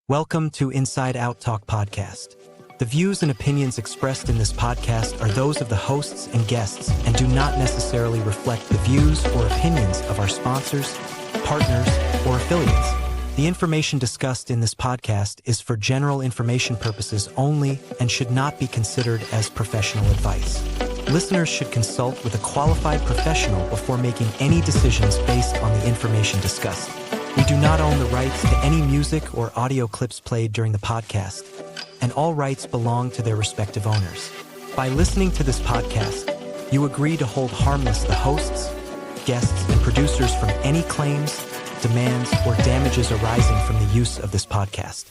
Welcome to Inside Out Talk Podcast. The views and opinions expressed in this podcast are those of the hosts and guests and do not necessarily reflect the views or opinions of our sponsors, partners, or affiliates. The information discussed in this podcast is for general information purposes only and should not be considered as professional advice. Listeners should consult with a qualified professional before making any decisions based on the information discussed. We do not own the rights to any music or audio clips played during the podcast, and all rights belong to their respective owners. By listening to this podcast, you agree to hold harmless the hosts, guests, and producers from any claims, demands, or damages arising from the use of this podcast.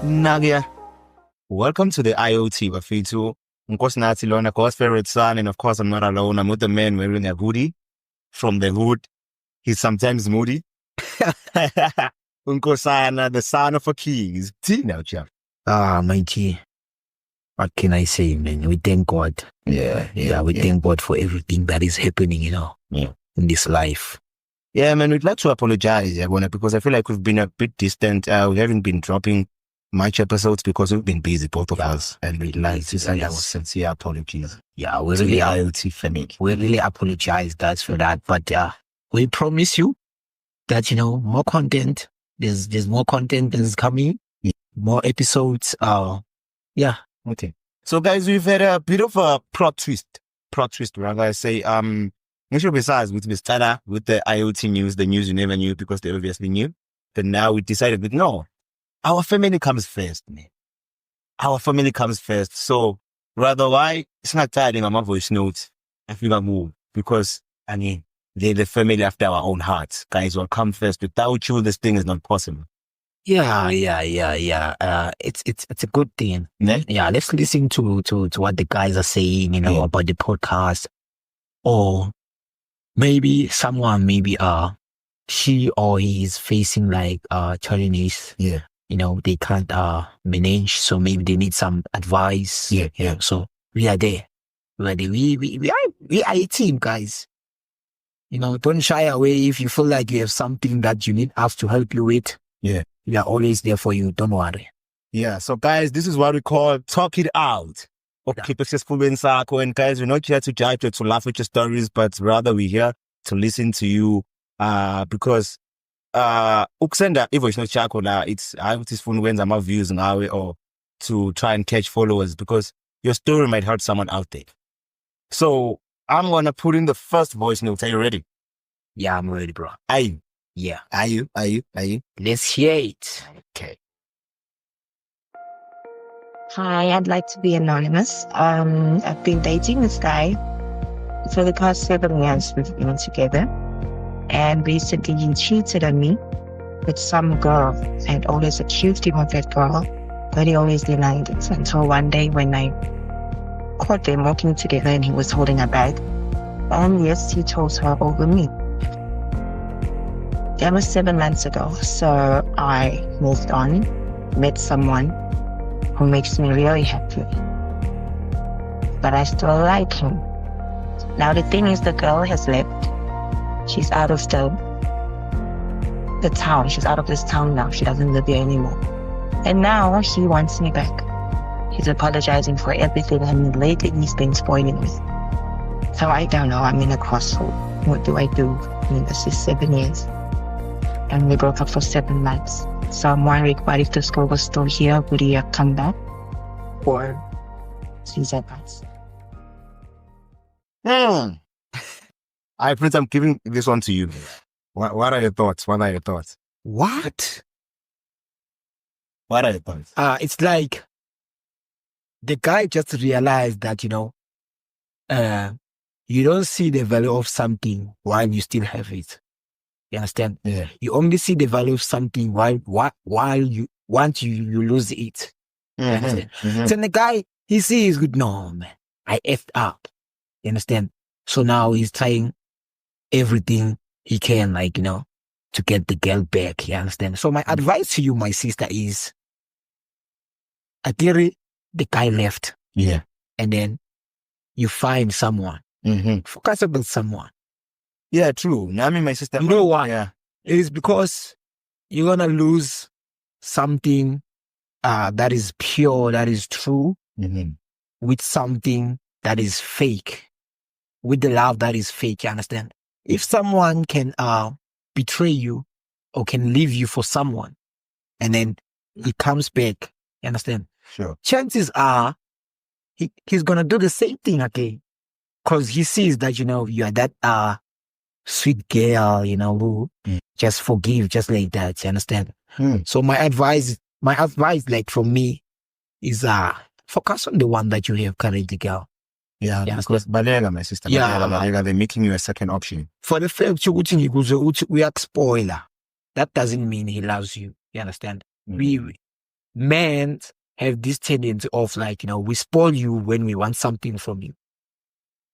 Nagia, welcome to the IoT Maphorisa. Nkosinathi Lona, God's favorite son, and of course I'm not alone. I'm with the man wearing a hoodie from the hood. He's sometimes moody. Nkosana, the son of a king. Now, Jeff. Mighty. What can I say, man? We thank God. We thank God for everything that is happening, in this life. Yeah, man, we'd like to apologize, because I feel like we've been a bit distant. We haven't been dropping much episodes because we've been busy, both of us, and we'd like to say our sincere apologies. Yeah, we really IoT family. We really apologize for that, but we promise you that more content. There's more content that is coming, more episodes. Okay. So, guys, we've had a bit of a plot twist. Rather, I say. Besides, we started with the IoT news, the news you never knew because they obviously knew. But now we decided that no. Our family comes first, man. Our family comes first. So, rather, why? It's not tired in my voice notes. I feel I move because, they're the family after our own hearts. Guys will come first. Without you, this thing is not possible. Yeah. It's a good thing. Yeah, let's listen to what the guys are saying, about the podcast. Or maybe someone, she or he is facing like challenges. Yeah. They can't manage, so maybe they need some advice. Yeah. So we are there. We are a team, guys. Don't shy away if you feel like you have something that you need us to help you with. Yeah. We are always there for you. Don't worry. Yeah. So guys, this is what we call talk it out. Okay, and guys, we're not here to judge or to laugh at your stories, but rather we're here to listen to you because ukusenda voice note chako na it's fun when some views ngawe or to try and catch followers because your story might hurt someone out there. So I'm gonna put in the first voice note. Are you ready? Yeah, I'm ready, bro. Are you? Yeah. Are you? Let's hear it. Okay. Hi, I'd like to be anonymous. I've been dating this guy for the past 7 years. We've been together. And recently he cheated on me with some girl. I had always accused him of that girl, but he always denied it. Until one day when I caught them walking together and he was holding a bag. And yes, he chose her over me. That was 7 months ago. So I moved on, met someone who makes me really happy. But I still like him. Now the thing is, the girl has left. She's out of the town. She's out of this town now. She doesn't live here anymore. And now he wants me back. He's apologizing for everything, and lately he's been spoiling me. So I don't know. I'm in a crossroad. What do I do? This is 7 years. And we broke up for 7 months. So I'm wondering, what if this girl was still here? Would he have come back? Or his advice? I Prince, I'm giving this one to you. What are your thoughts? What are your thoughts? What? What are your thoughts? It's like the guy just realized that, you don't see the value of something while you still have it. You understand? Yeah. You only see the value of something while you once you lose it. You understand? So the guy, he sees good. No, man, I effed up. You understand? So now he's trying everything he can, to get the girl back. You understand? So my advice to you, my sister, is Atiri, the guy left. Yeah. And then you find someone. Focus on someone. Yeah, true. Now, I mean, my sister. You know why? Yeah. It is because you're gonna lose something that is pure, that is true, with something that is fake, with the love that is fake. You understand? If someone can betray you or can leave you for someone, and then he comes back, you understand? Sure. Chances are he's gonna do the same thing again, because he sees that you are that sweet girl, who just forgive just like that. You understand? So my advice, like from me, is focus on the one that you have currently, girl. Yeah, You because Balega, my sister, Balega, they're making you a second option. For the fact we are spoiler, that doesn't mean he loves you. You understand? We men have this tendency of we spoil you when we want something from you.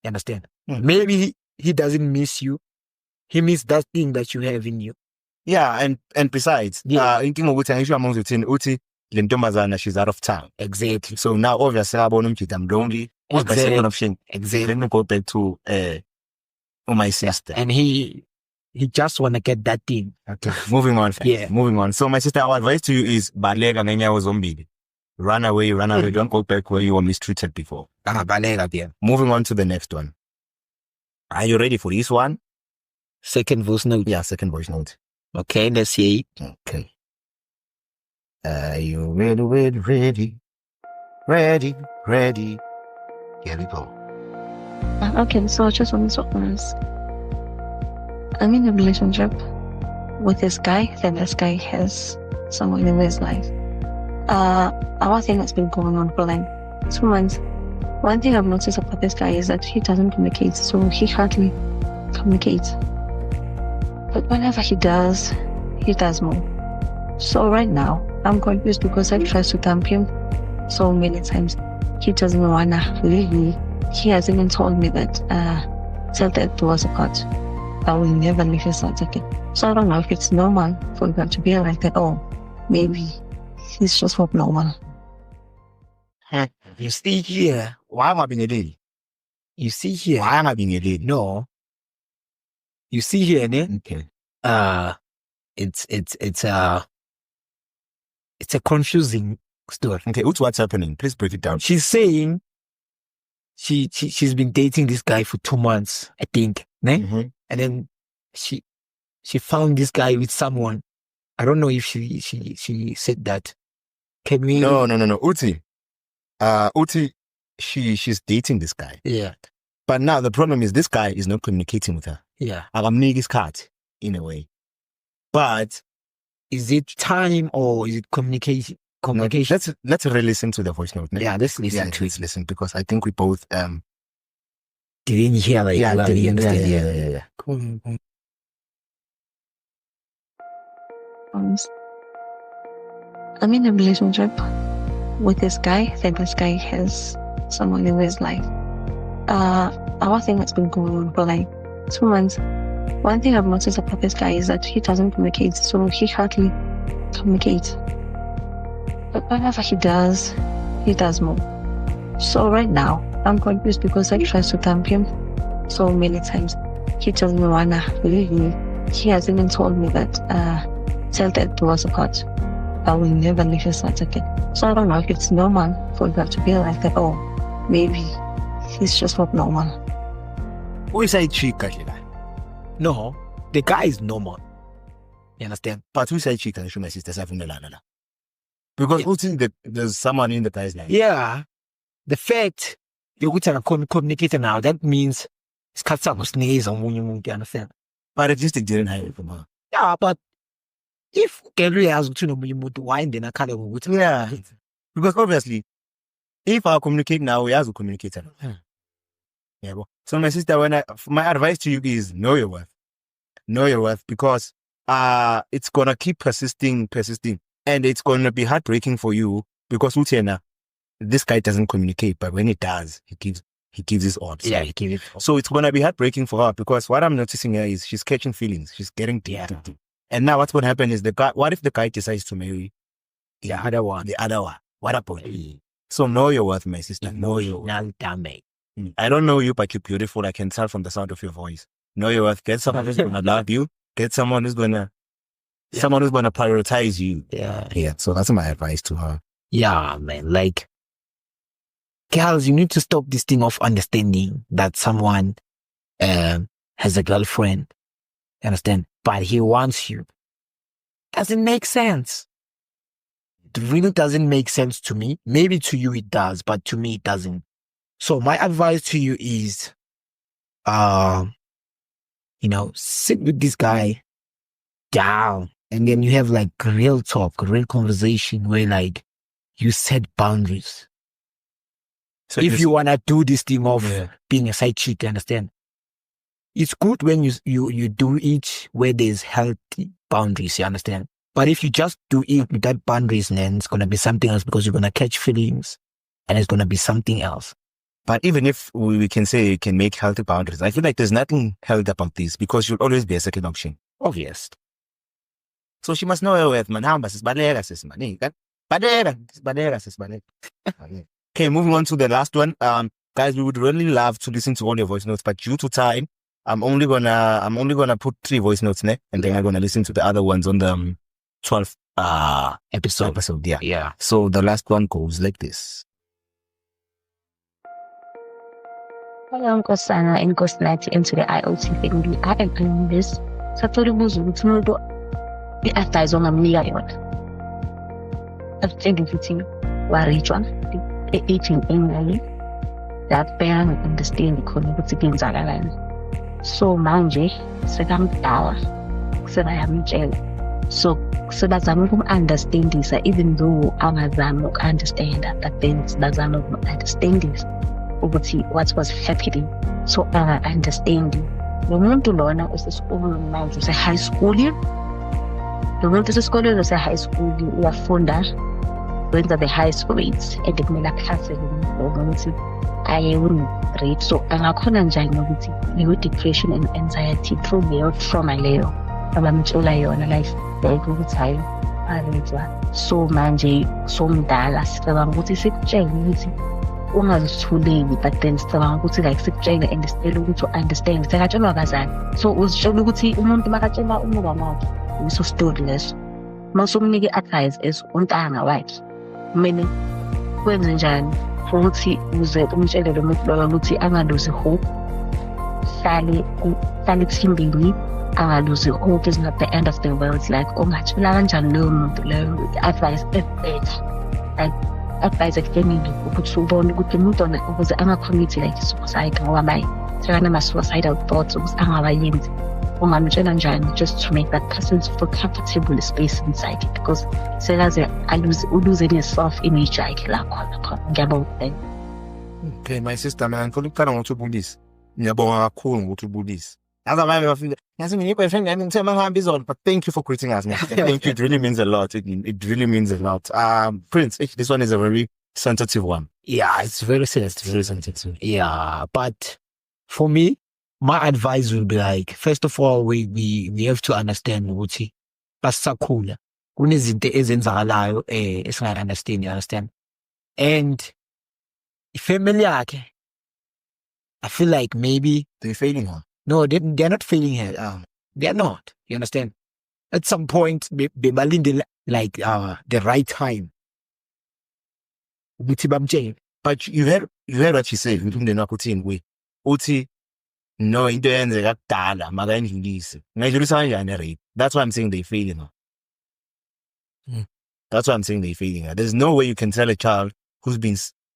You understand? Maybe he doesn't miss you. He misses that thing that you have in you. Yeah, and besides, she's out of town. Exactly. So now obviously I'm lonely. What's my second option? Exactly. Let me go back to my sister. And he just wanna get that thing. Okay. Moving on. Yeah. Moving on. So my sister, our advice to you is balega ngenya zombie. Run away, don't go back where you were mistreated before. Balega, yeah. Moving on to the next one. Are you ready for this one? Second voice note. Yeah, second voice note. Okay, let's see. Okay. Are you ready? Ready. Here we go. Okay, so I just want to ask. I'm in a relationship with this guy, then this guy has someone in his life. Our thing has been going on for like 2 months. One thing I've noticed about this guy is that he doesn't communicate, so he hardly communicates. But whenever he does more. So right now, I'm confused because I tried to dump him so many times. He doesn't wanna leave me. He has even told me that till that was apart, I will never leave his side again. So I don't know if it's normal for him to be like that, or maybe he's just not normal. You see here. Why am I being a lady? You see here. Why am I being a lady? No. You see here, ne? Okay. It's a confusing story. Okay, what's happening? Please break it down. She's saying she's been dating this guy for 2 months, I think. Ne? And then she found this guy with someone. I don't know if she said that. Can we? No. Uti, she's dating this guy. Yeah. But now the problem is this guy is not communicating with her. Yeah. I'm his cat in a way. But is it time or is it communication? Communication. No, let's re-listen to the voice note. Ne? Yeah, let's listen to it. Let's listen because I think we both didn't hear like yeah. Cool. I'm in a relationship with this guy, then this guy has someone in his life. Our thing has been going on for like 2 months. One thing I've noticed about this guy is that he doesn't communicate, so he hardly communicates. But whenever he does more. So right now, I'm confused because I tried to dump him so many times. He doesn't wanna leave me. He has even told me that till that was apart, I will never leave his side again. So I don't know if it's normal for him to be like that, or maybe he's just not normal. Who is a chica? No, the guy is normal. You understand? But who said chica? My sister's having a lana. Because who thinks that there's someone in the guy's life? Yeah. The fact you're communicating now, that means isikhathi sakho sinikeza omunye umuntu, you understand? But at least it didn't hide it from her. Yeah, but if girl uyazi ukuthi nomunye umuntu, why then akhale ngokuthi Yeah. Because obviously, if I communicate now, we have to communicate. Yeah. So my sister, my advice to you is know your worth. Know your worth, because it's gonna keep persisting, and it's gonna be heartbreaking for you because Utiena, this guy doesn't communicate, but when he does, he gives his odds. yeah, he give it. So it's gonna be heartbreaking for her, because what I'm noticing here is she's catching feelings. She's getting deep. Yeah. And now what's gonna happen is what if the guy decides to marry The other one. the other one? What about? So know your worth, my sister. Know your worth. Emotional damage. I don't know you, but you're beautiful. I can tell from the sound of your voice. Know your worth. Get someone who's gonna love you. Get someone who's gonna prioritize you. Yeah. Yeah. So that's my advice to her. Yeah, man. Like, girls, you need to stop this thing of understanding that someone has a girlfriend. You understand? But he wants you. Doesn't make sense. It really doesn't make sense to me. Maybe to you it does, but to me it doesn't. So my advice to you is, sit with this guy down, and then you have like real talk, real conversation where like you set boundaries. So If you want to do this thing of Yeah. being a side chick, you understand? It's good when you do it where there's healthy boundaries, you understand? But if you just do it without boundaries, then it's going to be something else, because you're going to catch feelings and it's going to be something else. But even if we can say you can make healthy boundaries, I feel like there's nothing healthy about this, because you'll always be a second option. Obvious. So she must know her worth, man. Hamba sisibaleka sis, man. Hey, sisibaleka sis, man. Okay, moving on to the last one. Guys, we would really love to listen to all your voice notes, but due to time, I'm only gonna put 3 voice notes there, and then I'm gonna listen to the other ones on the 12th episode. Yeah. Yeah. So the last one goes like this. Hello, Nkosana and Nkosinathi into the IoT family. I am doing this. Sathole ubuza ukuthi umuntu i-advice ongamnika yona. Akutshela ukuthi warijwa e-aging engayi. That beyang understand khona ukuthi kwenzakalani. So manje sekamdala sekayamtshela. So sebazama ukum-understandisa, even though angazami uku-understanda, but then bazama ukum-understandisa ukuthi what was happening, so anga-understandi. Lo muntu lona usesikolweni manje, use-high school. Lo muntu usesikolweni use-high school, uyafunda, wenza the highest grades, and kumele aphase lo muntu ukuthi aye grade. So angakhona njani ukuthi leyo depression and anxiety through leyo trauma leyo abamtshela yona life like ukuthi hayi arejwa. So manje somdala sicabanga ukuthi sikutshele ukuthi ungazithuleli, but then sicabanga ukuthi like sikutshele and sicela ukuthi u-understand. Sekatshelwa abazali, so uzitshela ukuthi umuntu makatshela umuka wakhe yiso story leso. Masumnike i-advice as untanga wakhe, kumele kwenze njani ukuthi uze umtshele lo muntu loyo ukuthi angaluzi hope, hlale ethembeni, angaluzi hope is not the end of the world. Like ungatshela kanjani loyo muntu loyo advice better, like advice ekufamily ukuthi ubone ukuthi umuntu ona ukuze angacommit like suicide ngoba maye sekana-suicidal thoughts ukuthi angabayenzi. Ungamtshela njani just to make that person feel comfortable space inside it, because sekaze uluze ne-self image yakhe la khona. Ngiyabonga. Okay, my sister, man, ngifuna ukuqala ngokuthi ubulise. Ngiyabonga kakhulu ngokuthi ubulise. Yazi abanye bafika, yazi mina i-boyfriend yami ngithe mangihamba izolo, but thank you for greeting us. Thank you. It really means a lot. It really means a lot. Prince, this one is a very sensitive one. Yeah, it's very sensitive. Very sensitive. Yeah, but for me, my advice would be like, first of all, we have to understand ukuthi basisakhula kunezinto ezenzakalayo esinga-understand, you understand? And family yakhe, I feel like maybe They're failing her. no, they're not failing her. They're not, you understand? At some point, bebalinde like the right time. Ukuthi bamtshele. But you heard what she said. Uthi no into yenzeka kudala makayindlulise. Ngayidlulisa kanjani rape? That's why I'm saying they're failing her. That's why I'm saying they're failing her. There's no way you can tell a child who's been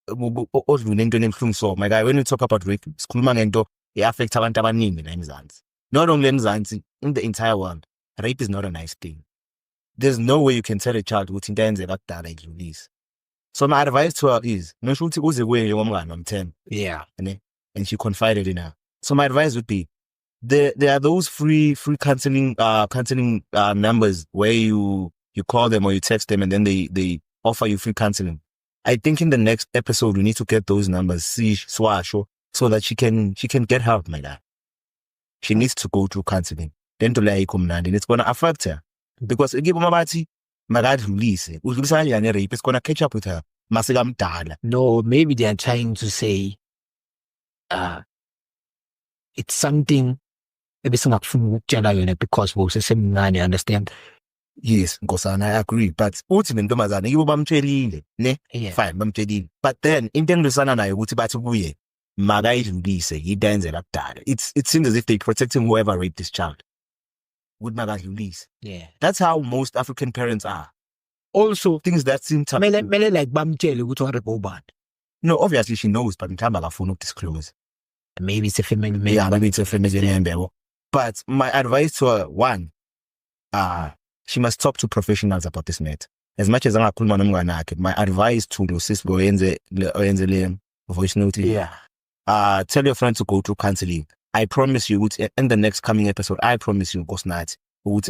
odlule into ebuhlungu. So my guy, when we talk about rape, sikhuluma ngento affect abantu abaningi la eMzansi. Not only eMzansi, in the entire world. Rape is not a nice thing. There's no way you can tell a child ukuthi into eyenzeka kudala idlulise. So my advice to her is, ngisho ukuthi kuze kuye ngomngane wam-10. Yeah. And she confided in her. So my advice would be, there are those free counseling numbers where you call them or you text them and then they offer you free counseling. I think in the next episode we need to get those numbers, so that she can get help, my guy. She needs to go through counseling. Then to like and it's gonna affect her. Because if mabati magad release, it's gonna catch up with her. No, maybe they are trying to say it's something because we're the same man, you understand? Yes, Nkosana, I agree. But ultimately, fine, but then in terms of it seems as if they protecting whoever raped this child. Would Maga release? Yeah. That's how most African parents are. Also, Things that seem to like bad. No, obviously she knows, but in time I phone up disclose. Maybe it's a female. Maybe it's a female. But my advice to her, one, she must talk to professionals about this matter. As much as I'm my advice to the sister voice note. Yeah. Tell your friend to go to counseling. I promise you, in the next coming episode, I promise you,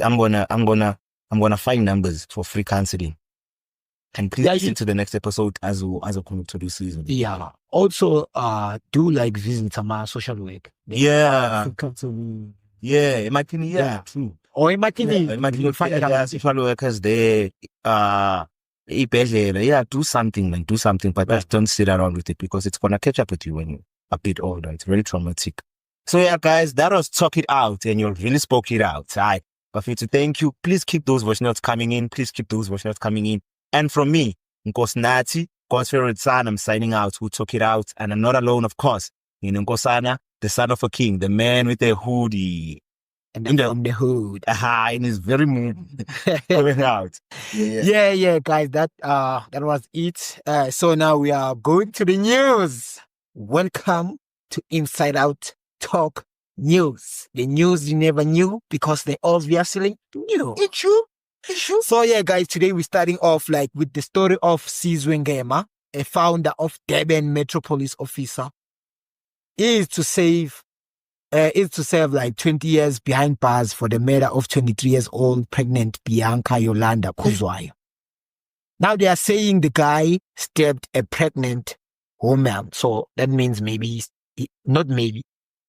I'm gonna find numbers for free counseling. And please listen to the next episode as a come to this season. Yeah. Also, do like visit some social work. Yeah. Counseling. Yeah, imagine, yeah, true. Or imagine you find social workers there, do something, but just don't sit around with it because it's gonna catch up with you when you're a bit older. It's very traumatic. So yeah, guys, that was Talk It Out, and you really spoke it out. But for you to thank you, please keep those voice notes coming in. And from me, Nkosnati, God's favorite son, I'm signing out. Who Talk It Out, and I'm not alone, of course. Nkosana, the son of a king, the man with a hoodie. And from the hood. In his very mood coming out. Yeah, guys, that was it. So now we are going to the news. Welcome to Inside Out Talk News. The news you never knew because they obviously knew. It's true. So yeah, guys, today we're starting off like with the story of Sizwe Ngema, a founder of Durban Metropolis Officer. Is to serve like 20 years behind bars for the murder of 23-year-old pregnant Bianca Yolanda Kuzwayo. Now they are saying the guy stabbed a pregnant woman. So that means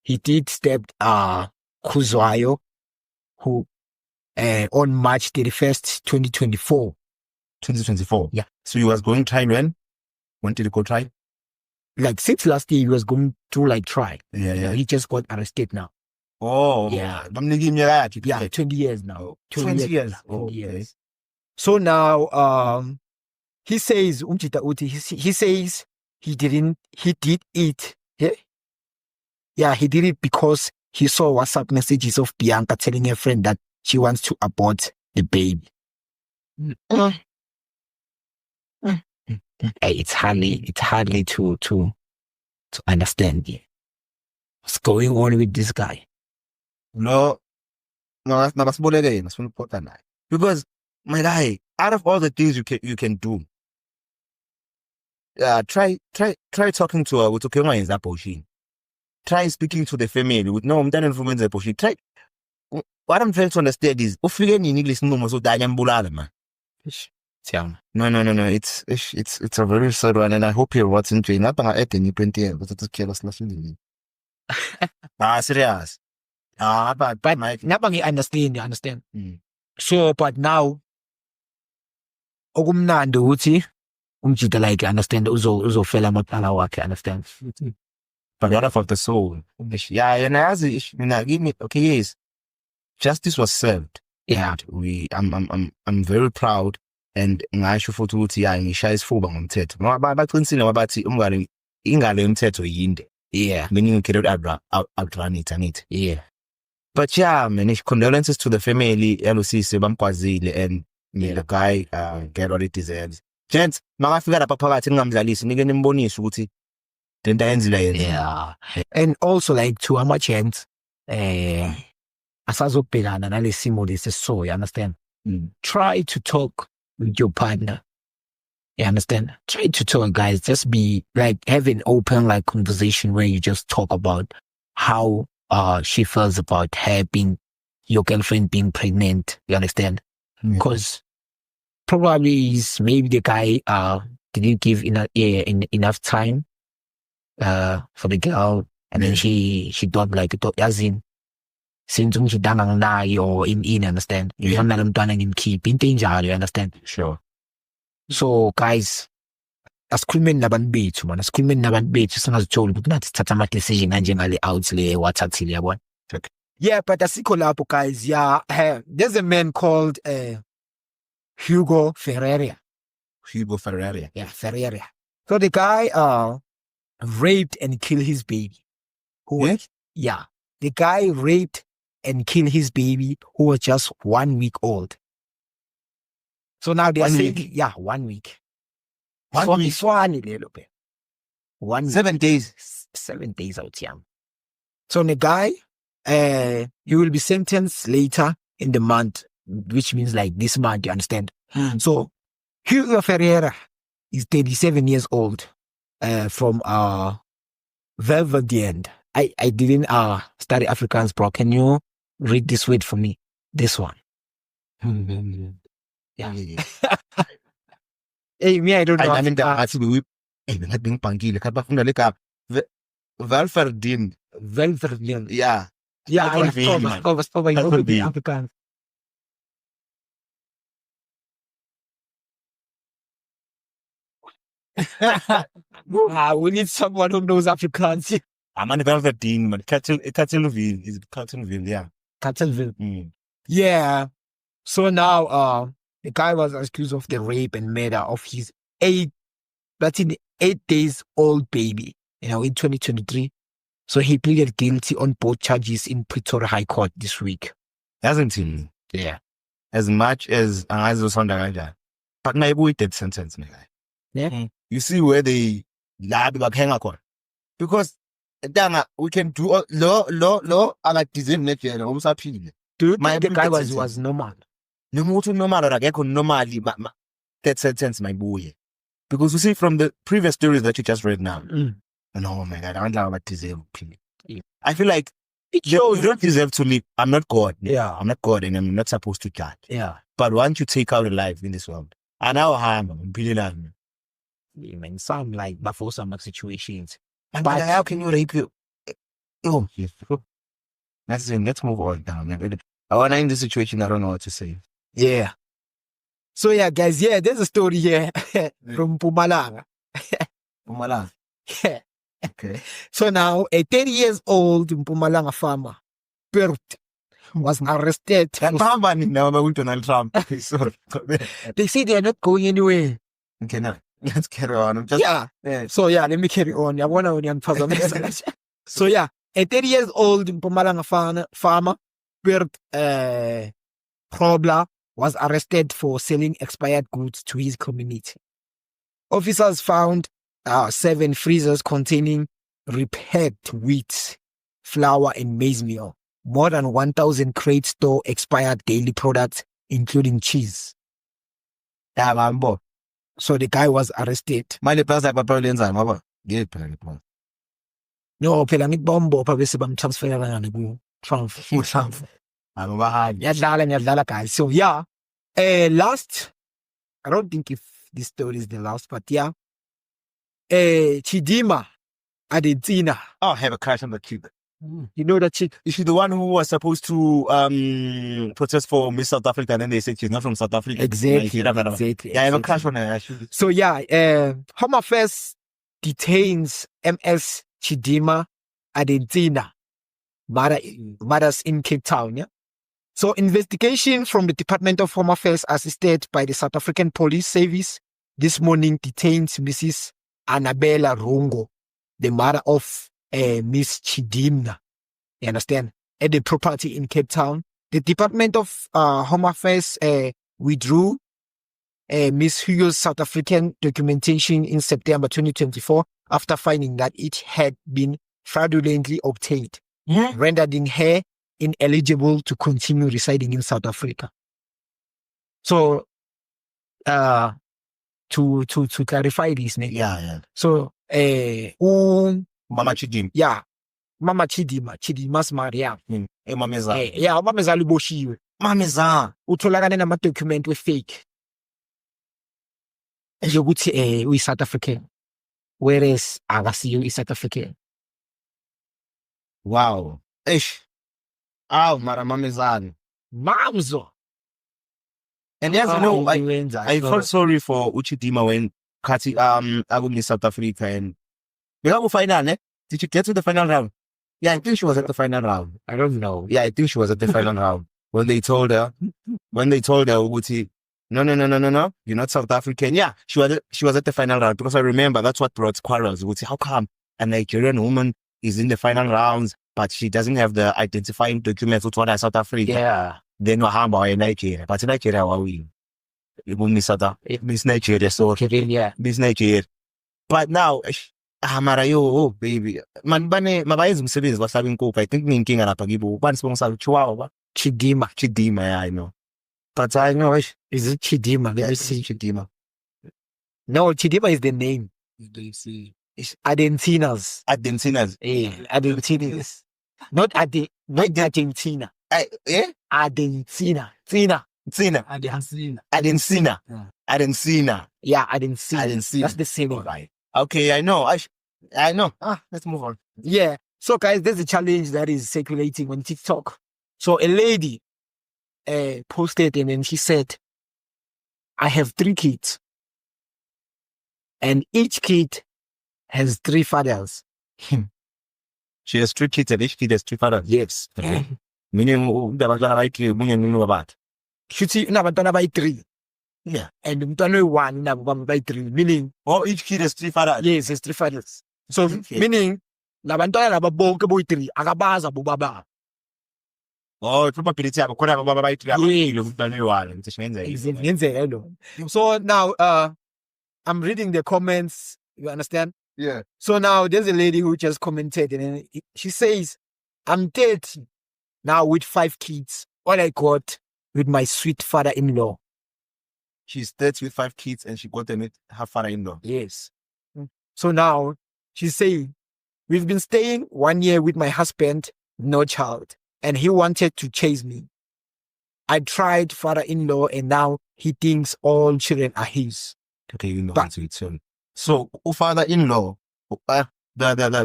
he did stab Kuzwayo, who on March 31st, 2024. 2024? Yeah. So he was going try when? When did he go try? Like since last year, he was going to like try. Yeah. He just got arrested now. Oh. Yeah. Yeah, 20 years now. 20 years. 20 years. So now, he says, he says he did it. Yeah, he did it because he saw WhatsApp messages of Bianca telling her friend that she wants to abort the baby. It's hardly to understand what's going on with this guy. No, because my guy, out of all the things you can do, try talking to her with Okema in Zaposhin. Try speaking to the family with no influence Zaposhin. Try. What I'm trying to understand is, in English, no, so man. No. It's a very sad one, and I hope you're watching. Not at any point here, but it's careless. Serious. But nobody understand. So, but now, ogumnando uthi umjita like understand uzo fela mapala wake understand. But out of the soul. Yeah, and give me okay. Yes, justice was served. Yeah, I'm very proud. And ngasho futhi ukuthi ngishaya isifuba ngomthetho ngoba baqinisile ngoba bathi ingalo yomthetho yinde, meaning you cannot outrun it, angithi. Yeah, but yeah, man, condolences to the family elusisi bamkwazile, and may the guy get what it deserves. Gents, mangafika lapha phakathi ngingamdlalisi nike nimbonise ukuthi Then the ends like Yeah. And also like to how much ends asazobhekana nalesimo lesi so you understand? Try to talk with your partner. You understand? Try to talk, guys. Just be like have an open like conversation where you just talk about how she feels about her being your girlfriend being pregnant. You understand? Because probably maybe the guy didn't give enough time for the girl, and then she thought like as in since she done or in understand? You don't let them done and keep in danger, you understand? Sure. So guys, asikhulumeni nabantu bethu man, asikhulumeni nabantu bethu singazitsholi ukuthi nathi sithatha ama decision kanjengale out le wathathile yabona. Yeah, but asikho lapho guys. Yeah, there's a man called Hugo Ferreira. Yeah, Ferreira. So the guy raped and killed his baby. Yeah, the guy raped and killed his baby who was just 1 week old. So now they are saying, 1 week. 1 week. 7 days. 7 days out, yeah. So the guy, he will be sentenced later in the month, which means like this month, you understand? So Hugo Ferreira is 37 years old, from Velverdian. I didn't study Afrikaans, bro. Can you read this word for me? This one. Yeah. Hey, me, I don't know. I mean, that's we being punky. Look at Velverdian. Yeah. Yeah, I was probably Afrikaans. We need someone who knows Afrikaans. I'm on Velverdian, but Cattleville is Cattleville, yeah. Cattleville. Yeah. So now the guy was accused of the rape and murder of his 8 days old baby, in 2023. So he pleaded guilty on both charges in Pretoria High Court this week. Hasn't he? Yeah. As much as but my boy did sentence me. Yeah. You see where they lab hang on. Because we can do law I like design next year almost appeal. Dude, the guy was normal. No more to normal or I can normally that sentence my boy. Because you see from the previous stories that you just read now. Oh my God, I don't know about deserve. I feel like you don't deserve to live. I'm not God. Yeah. I'm not God and I'm not supposed to judge. Yeah. But once you take out a life in this world, and now I'm billion. Man, some like before some situations. But how can you rape you? Oh, yes. Let's move on down. I want to end the situation. I don't know what to say. Yeah. So yeah, guys, there's a story here from Mpumalanga. Mpumalanga. Yeah. Okay. So now a 30 years old Mpumalanga farmer, Bert, was arrested. They say they are not going anywhere. Okay, now let's carry on. So let me carry on. So a 30 years old Mpumalanga farmer, Bert Probler, was arrested for selling expired goods to his community. Officers found 7 freezers containing repacked wheat, flour, and maize meal. More than 1,000 crates store expired daily products, including cheese. So the guy was arrested. No, phela ngikubombo bese bamtransferela ngane Trump. Ngiyadlala guys. So last, I don't think if this story is the last, but Chidima Adesina. Oh, I have a crush on the chick. You know that chick? Is she the one who was supposed to protest for Miss South Africa and then they said she's not from South Africa? Exactly. Yeah, I have a crush on her. So Home Affairs detains MS Chidima Adesina, mothers in Cape Town. Yeah. So investigation from the Department of Home Affairs, assisted by the South African Police Service, this morning detains Mrs. Annabella Rongo, the mother of Miss Chidimna, you understand, at the property in Cape Town. The Department of Home Affairs withdrew Miss Hugo's South African documentation in September 2024 after finding that it had been fraudulently obtained, Hmm? rendering her ineligible to continue residing in South Africa. So, to clarify this, Yeah. so, Mama Chidim. yeah, Mama Chidima's Maria. Mameza. Yeah, Mameza liboshiwe. Mameza. Utholakane nama-document we-fake. Yokuthi uyi-South African. Whereas akasiyo i-South African. Wow. Ish. Aw, mara mamezani. Mamzo. And yes, I felt sorry for Uchidima when Kati in South Africa and we have a final, eh? Did you get to the final round? Yeah, I think she was at the final round. I don't know. Yeah, I think she was at the final round. When they told her, Uchi, no, you're not South African. Yeah, she was at the final round because I remember that's what brought quarrels. Uchi, how come a Nigerian woman is in the final rounds, but she doesn't have the identifying documents with what South Africa? Yeah. Then what happened in Nigeria? But in Nigeria, what we? Miss Nigeria, so Yeah. Miss Nigeria. But now, mara yo, baby. Mabayenza umsebenzi wahlaba inkukhu. I think nginkinga lapha kibo. Ubani sibonga Chihuahua ba? Chidima, yeah, I know. But I know, Is it Chidima? Let me see. Chidima. No, Chidima is the name. It's Argentinas. Yeah, Argentinas. Not Argentina. Yeah? Argentina. Argentina. Yeah, Argentina. That's the same one. Right. Okay, I know. I know. Let's move on. Yeah. So, guys, there's a challenge that is circulating on TikTok. So, a lady posted and then she said, I have 3 kids. And each kid has 3 fathers. She has 3 kids and each kid has 3 fathers. Yes. Meaning, about. Shuthi unabantwana bayi-3. Yeah. And umntwana oyi-1 unabo bayi-3. Meaning, Each kid has 3 fathers. yes, has 3 fathers. So, meaning, labantwana laba bonke boyi-3 akabaza bobaba. Probability yabo khona baba bayi-3 abakile umntwana oyi-1 ukuthi ngenzeka. Ngenzeka lo. So now, I'm reading the comments. You understand? Yeah. So now there's a lady who just commented and then she says, I'm 30 now with 5 kids. All I got with my sweet father-in-law. She's 30 with 5 kids and she got them with her father-in-law. Yes. So now she's saying, we've been staying 1 year with my husband, no child, and he wanted to chase me. I tried father-in-law and now he thinks all children are his. Okay, you know how to eat soon. So, father-in-law, the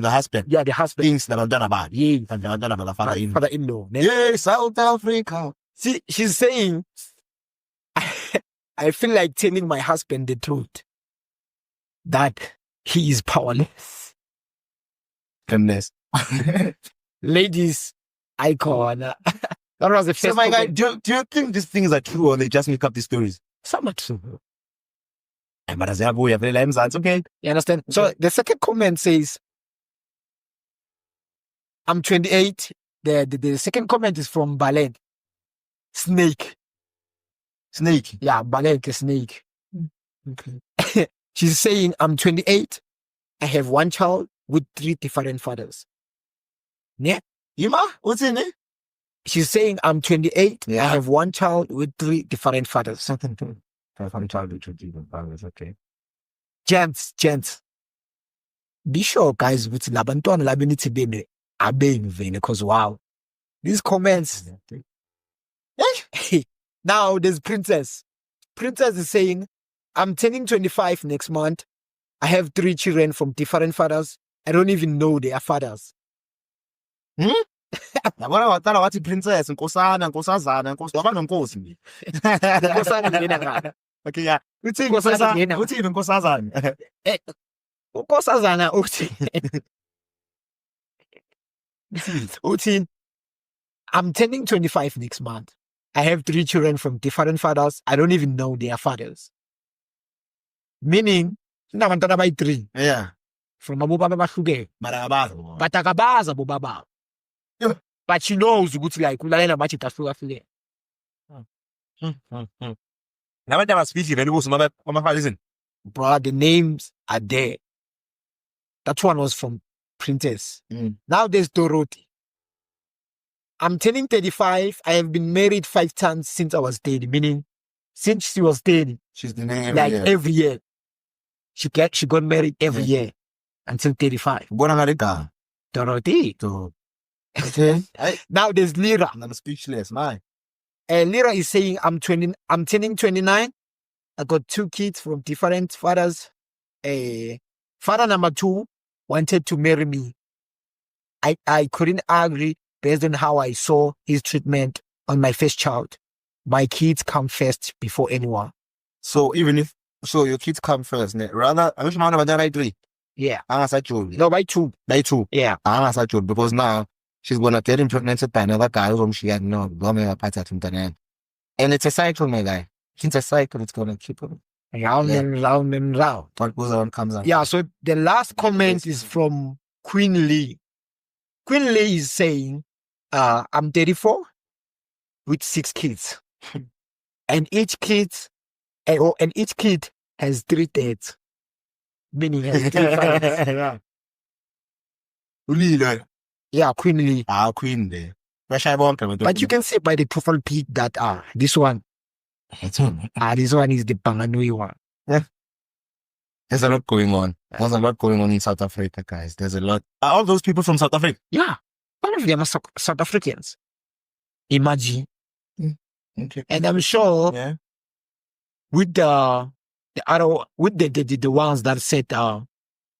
husband. Yeah, the husband. Things that are done about. Yeah. And they are done about the father-in-law. Father-in-law. Yeah, South Africa. See, she's saying, I feel like telling my husband the truth. That he is powerless. Goodness. Ladies, icon. That was the first. So, my guy, comment. do you think these things are true or they just make up these stories? Some are true. But as we have it's okay. You understand? So the second comment says, I'm 28. The second comment is from Balen. Snake. Yeah, Balen, the snake. Okay. She's saying, I'm 28. I have 1 child with 3 different fathers. Yeah. Yima, what's in it? She's saying, I'm 28. Yeah. I have 1 child with 3 different fathers. Something to from childhood to different fathers, okay. Gents. Be sure, guys, with labantwana labinithi bene abengivene because wow. These comments. Now there's Princess. Princess is saying, I'm turning 25 next month. I have 3 children from different fathers. I don't even know their fathers. Yabona watala wathi princess, nkosana, nkosazana, waba nonkosi. Nkosana ngena ngapha. Okay, yeah. Uthini Nkosazana nkosazana? ngena. Uthini nkosazana? Unkosazana uthi. Uthi, I'm turning 25 next month. I have 3 children from different fathers. I don't even know their fathers. Meaning, nabantwana bayi-3 Yeah. from abobaba bahlukene. Mara abazo. But akabaza bobaba. Yeah. But she knows ukuthi like ulalela mathi tahlukahlukene. Nabantu abasifihli vele ukuthi mama listen. Bro, the names are there. That one was from Princess. Now there's Dorothy. I'm turning 35. I have been married 5 times since I was 30, meaning since she was 30. She's the name Every year. She got married every year until 35. Dorothy. Okay. Now there's Lyra. I'm speechless, man. Lyra is saying I'm turning 29. I got 2 kids from different fathers. Father number 2 wanted to marry me. I couldn't agree based on how I saw his treatment on my first child. My kids come first before anyone. So your kids come first, rather, I wish man by 3. Yeah. No, by 2. By 2. Yeah. Because now she's gonna get impregnated by another guy whom she had no and it's a cycle, my guy. It's a cycle, it's gonna keep on. Round and round and round. What goes on comes out. Yeah, so the last comment is from Queen Lee. Queen Lee is saying, I'm 34 with 6 kids. and each kid has 3 dads. Meaning has 3 fathers. Yeah, Queen Lee. Queen Lee. But you can say by the profile pic that this one. This one is the Banganui one. There's a lot going on. There's a lot going on in South Africa, guys. There's a lot. Are all those people from South Africa? Yeah. All of them are South Africans. Imagine. Okay. And I'm sure with the ones that said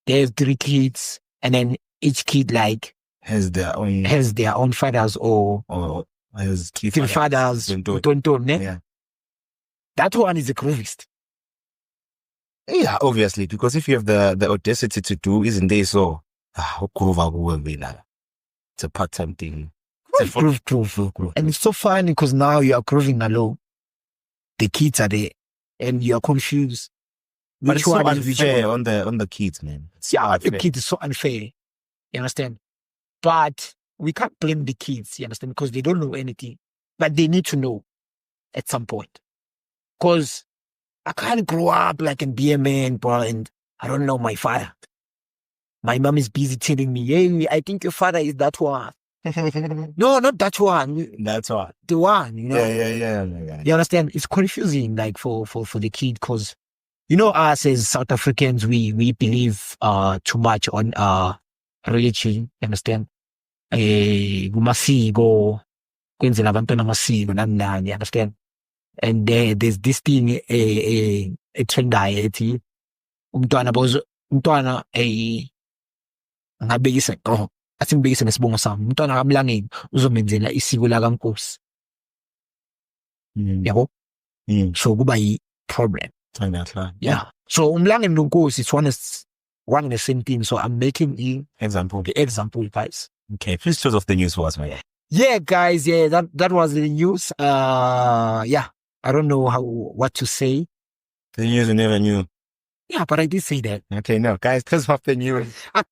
they have 3 kids and then each kid has their own fathers or has 3 fathers. Yeah. That one is a gravist. Yeah, obviously, because if you have the audacity to do, isn't there so? It's a part-time thing. True. And it's so funny because now you are proving alone. The kids are there and you are confused. But it's so unfair on the kids, man. The kids is so unfair. You understand? But we can't blame the kids, you understand? Because they don't know anything. But they need to know at some point. Because I can't grow up and be a man, bro, and I don't know my father. My mom is busy telling me, hey, I think your father is that one. No, not that one. That's one. The one, you know. Yeah. You understand? It's confusing, for the kid, because us as South Africans, we believe too much on religion. You understand? Kumasiko, kwenzela abantwana amasiko nani, you understand? And there's this thing a trendayo ethi umntwana ngabekisa asimbekise ngesibongo sami umntwana kamlangeni uzomenzela isiko lakaNkosi yabo so kuba yi problem yeah so umlangeni noNkosi it's one and the same thing, so I'm making the example guys. Okay, please choose off the news for us, man. Yeah guys, that was the news. I don't know what to say. The news you never knew. Yeah, but I did say that. Okay, no, guys, because of the news. Guys,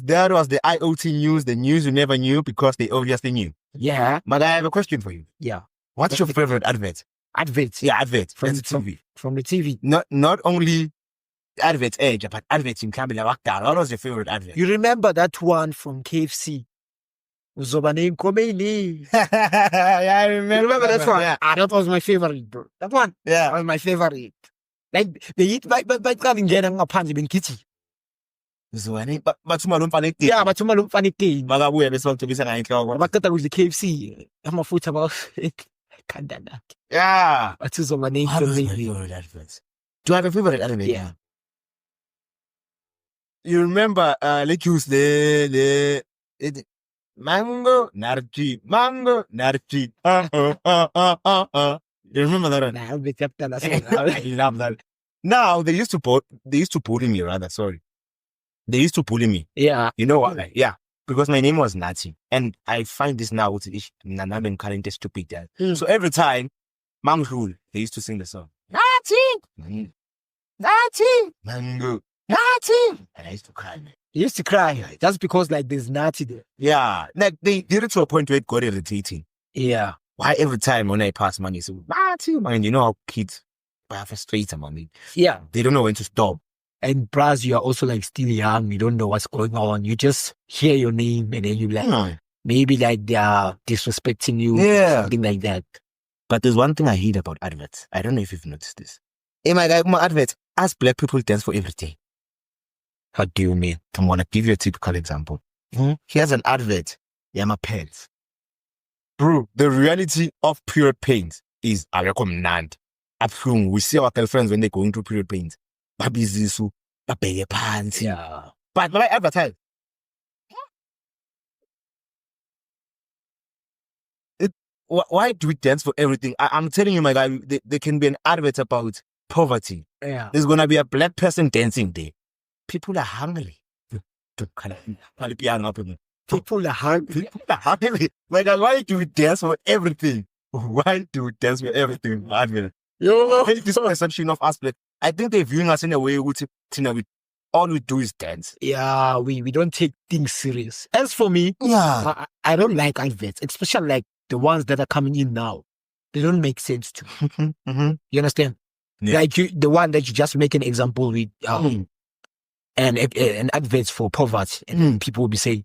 that was the IoT news, the news you never knew because they obviously knew. Yeah. But I have a question for you. Yeah. What's your favorite advert? Adverts? Yeah, adverts. From the TV. From the TV. Not only adverts age, but adverts in Cambodia. What was your favorite advert? You remember that one from KFC? Yeah, I remember that one. Yeah. That was my favorite, bro. That one. Yeah. That was my favorite. They eat by ngena ngaphandle bengithi. But malumfaneki. Yeah, but malumfaneki. Bakabuye bese ngicebisa ngayinhloko. Baqeda kudla KFC. Amafutha khanda lakhe. Yeah. But uzoba favorite adverts. Do you have a favorite advert? Yeah. You remember let's use the Mango Narchi. You remember that one? I love that. Now they used to bully me rather. Sorry, they used to bully me. Yeah. You know what? Yeah, because my name was Nazi, and I find this now I'm current stupid. So every time Mango, they used to sing the song Nazi, Mango, Nazi, and I used to cry. You used to cry. That's because there's Nazi there. Yeah. They did it to a point where it got irritating. Yeah. Why every time when I pass money, so Nazi, man, you know how kids are frustrated, man. Yeah. They don't know when to stop. And plus, you are also like still young. You don't know what's going on. You just hear your name and then you like, maybe like they are disrespecting you. Yeah. Something like that. But there's one thing I hate about adverts. I don't know if you've noticed this. Hey, my guy, my adverts, us black people dance for everything. How do you mean? I'm going to give you a typical example. Here's an advert. Yeah, my pants. Bro, the reality of period pains is ayakho mnandi. Abhlungu. We see our girlfriends when they're going through period pains. Babizisu, babheke phansi. Yeah. But when I advertise, why do we dance for everything? I'm telling you, my guy, there can be an advert about poverty. Yeah. There's going to be a black person dancing there. People are hungry. People are hungry. My God, why do we dance for everything? Why do we dance for everything? Yo, This perception of us, black, I think they're viewing us in a way which all we do is dance. yeah, we don't take things serious. As for me, Yeah. I don't like adverts, especially like the ones that are coming in now. They don't make sense to me. You understand? Yeah. Like the one that you just make an example with, and adverts for poverty, and people will be saying,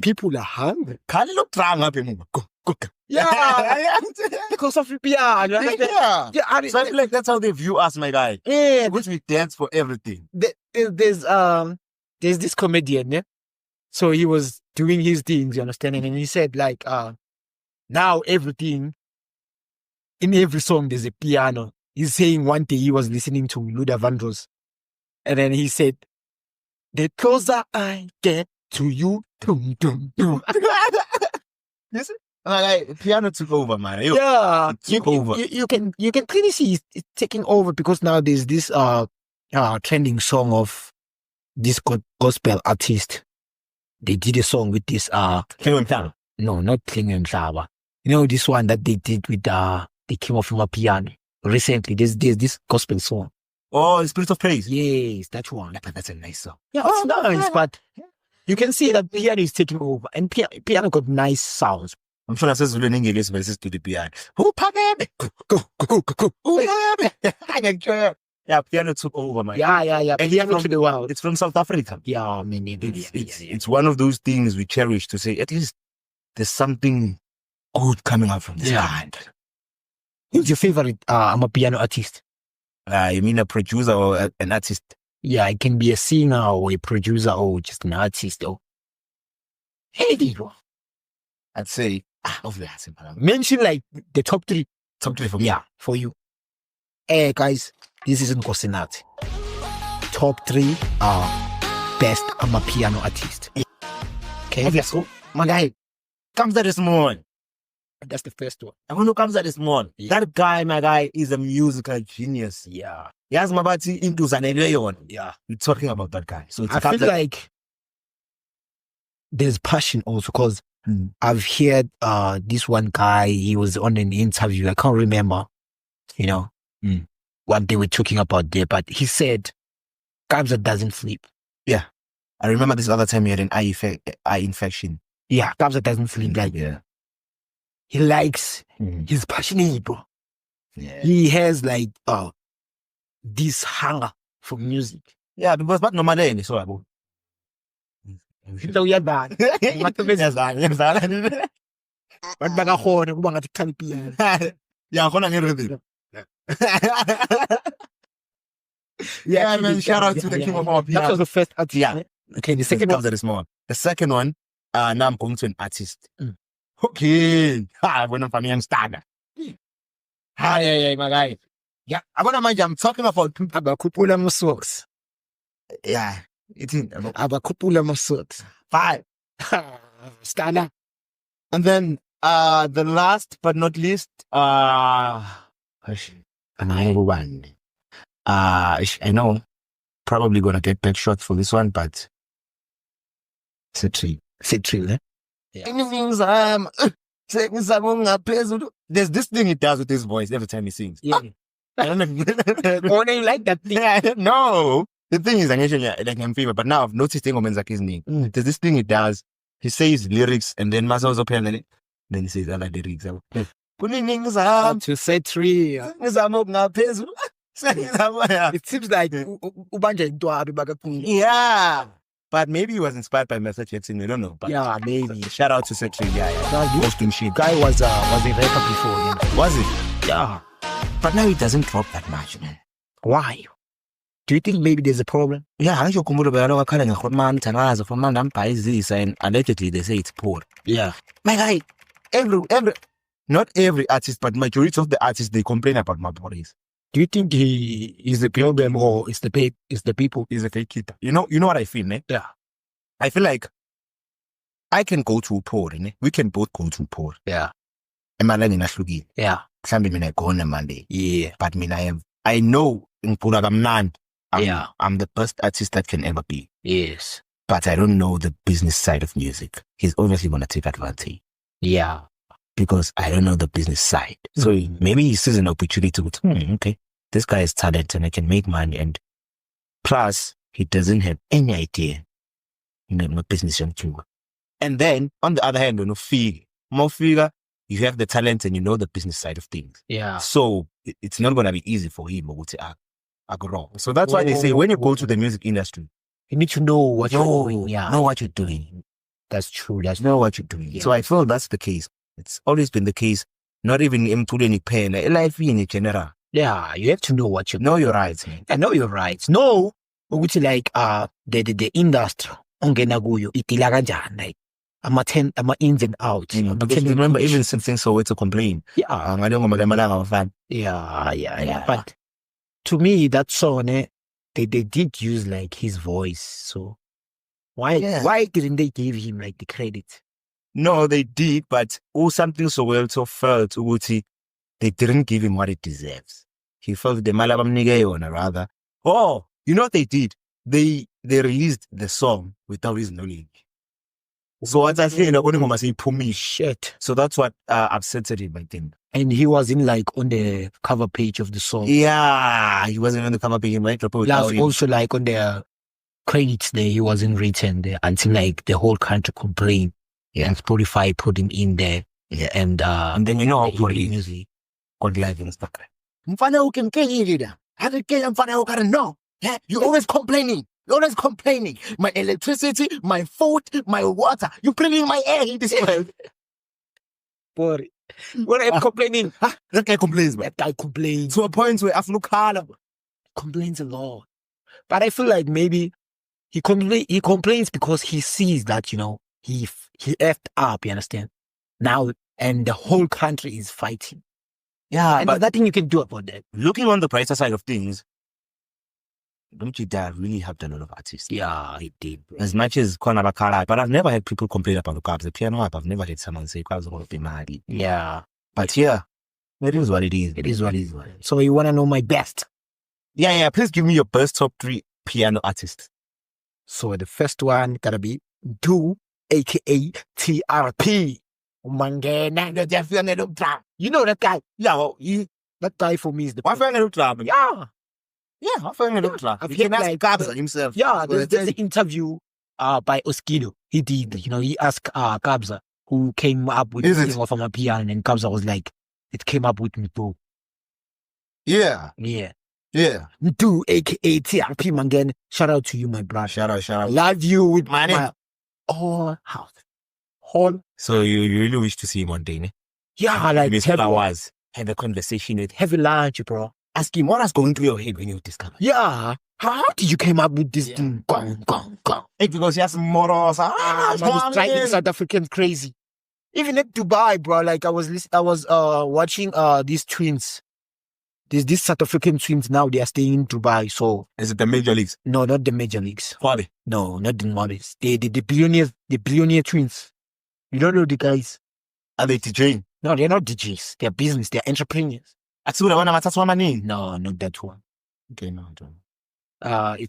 people are hungry. Can't look wrong up in Yeah, because of yeah, you understand? Yeah. So I feel like that's how they view us, my guy. Yeah, Which we dance for everything. there's this comedian, yeah. So he was doing his things, you understand? And he said like, now everything in every song there's a piano. He's saying one day he was listening to Luda Vandross, and then he said, "The closer I get to you, dum dum dum." Listen, like piano took over, man. Yeah, It took over. you can clearly see it's taking over because now there's this trending song of this gospel artist. They did a song with this no, not Klingem Mhlaba. You know this one that they did with they came off from a piano recently. There's this gospel song. Oh, Spirit of Praise. Yes, that one. But that's a nice song. Yeah, it's nice, but you can see that piano is taking over, and piano got nice sounds. I'm sure that's Zulu English verses to the piano. Who pagame? Yeah, piano took over, man. Yeah. And Piano from- to the world. It's from South Africa. Yeah, I mean, It's one of those things we cherish to say, at least there's something good coming out from this land. Who's your favorite? I'm a piano artist. You mean a producer or an artist? Yeah, it can be a singer or a producer or just an artist. Or anything. I'd say, obviously, Mention like the top three. top three for me. Yeah, for you. Hey guys, this isn't Kosinati. Top three best amapiano artist. Okay, Obvious. My guy comes at this morning. that's the first one. And who comes at this morning? Yeah. That guy, my guy, is a musical genius. Yeah, He has Mabati into Zaneleon. yeah. We're talking about that guy. So it's I feel like there's passion also because I've heard this one guy, he was on an interview, I can't remember, what they were talking about there, but he said, Kabza doesn't sleep. I remember this other time he had an eye infection. Yeah, Kabza doesn't sleep. Like, he likes, he's passionate, bro. Yeah. He has like this hunger for music. Yeah, because but normally so about. So yeah, bad. But bakakhona kuba ngathi kukhanya piano. Yeah, I'm gonna get rid of it. Yeah, man, shout out to the king of our piano. That was the first artist. Yeah. Okay, the second comes one. at this moment. The second one, now I'm going to an artist. Okay. When I'm family, I'm standard. Yeah, my guy. Yeah, I'm talking about Abakhuphula ama-socks. yeah. It's in Abakhuphula ama-socks. 5. Stana. And then the last but not least, another one. I know probably gonna get back shots for this one, but Citril, eh? Yeah. There's this thing he does with his voice every time he sings. Yeah. I don't know. Oh, you like that thing? Yeah, no. The thing is, actually, like I'm favorite, but now I've noticed his name. There's this thing he does. He says lyrics and then Masa's open and then he says other lyrics. To say three. It seems like ubanja ntwabi bakaphuma. Yeah. But maybe he was inspired by Mr. Jackson. We don't know. But Yeah, maybe. shout out to Setri. Yeah. Most shit. Guy was a rapper before. You know? Was it? Yeah. But now he doesn't drop that much, man. Why? Do you think maybe there's a problem? Yeah, I don't know and allegedly they say it's poor. Yeah. My guy, not every artist, but majority of the artists they complain about Maphorisa. Do you think he is the problem or is the people? He's a fake hitter. You know what I feel, ne? Yeah. I feel like I can go to poor, ne? We can both go to poor. Yeah. Yeah. Mhlambe mina go on a Monday. Yeah. But I know in Pura Kamnandi, Yeah. I'm the best artist that can ever be. Yes. But I don't know the business side of music. He's obviously going to take advantage Yeah. because I don't know the business side. So maybe he sees an opportunity to go, okay, this guy is talented and I can make money. And plus, he doesn't have any idea, no business on tour. And then, on the other hand, more figure, you have the talent and you know the business side of things. Yeah. So it's not going to be easy for him to go wrong. So that's why they say when you go to the music industry, you need to know what you're doing. Yeah. Know what you're doing. That's true. Know what you're doing. Yeah. So I feel that's the case. It's always been the case. Not even in any pain, life in general. Yeah, you have to know what you know your rights, man. I know your rights. No, which like the industry ongena kuyo itila kanjani, like ama ins and outs. Because remember even something so it's a complaint. Yeah. Yeah. But to me that song they did use like his voice. So why didn't they give him like the credit? No, they did, but something so well so felt Uguti, they didn't give him what it deserves. He felt the malabam nigayona rather. Oh, you know what they did? They released the song without his knowledge. So what I say, shit. So that's what upset him, I think. And he wasn't like on the cover page of the song. Yeah, he wasn't on the cover page. Also like on the credits there, he wasn't written there until like the whole country complained. Yeah. And Spotify put him in there. Yeah. And then you know how police music on live and stuff. You're always complaining. You're always complaining. My electricity, my food, my water. You're cleaning my air in this world. Boy, when I'm complaining, that guy complains, man. That guy complains. To a point where Afro complains a lot. But I feel like maybe he complains because he sees that, he effed up, you understand? Now, and the whole country is fighting. Yeah, and there's nothing you can do about that. Looking on the brighter side of things, don't you dare really helped a lot of artists. Yeah, it did. Bro. As much as Konabakara, but I've never had people complain about the Cubs. The piano app, I've never had someone say Cubs are going to be mad. Yeah. But yeah, it is what it is. It is what it is. So you want to know my best? Yeah. Please give me your best top 3 piano artists. So the first one gotta be Do, aka TRP. You know that guy? Yeah, well, that guy for me is the Yeah. Yeah, I find it I've heard like Kabza himself. Yeah, there's an interview by Oskido. He did, he asked Kabza who came up with the thing from a piano, and Kabza was like, it came up with me, bro. Yeah. Do aka TRP Mangen. Shout out to you, my brother. Shout out. Love you with my whole house. So you really wish to see him one day, ne? Yeah, like have a conversation with heavy lunch, bro. Ask him what was going through your head when you discovered. Yeah. How did you came up with this thing? Gong. Because he has morals. Man, driving South Africans crazy. Even in Dubai, bro. Like I was watching these twins. These South African twins now. They are staying in Dubai. So is it the major leagues? No, not the major leagues. Why? No, not the Marlies. The billionaires. The billionaire twins. You don't know the guys. Are they DJing? No, they're not DJs. They're business. They're entrepreneurs. No, not that one. Okay, no, I don't.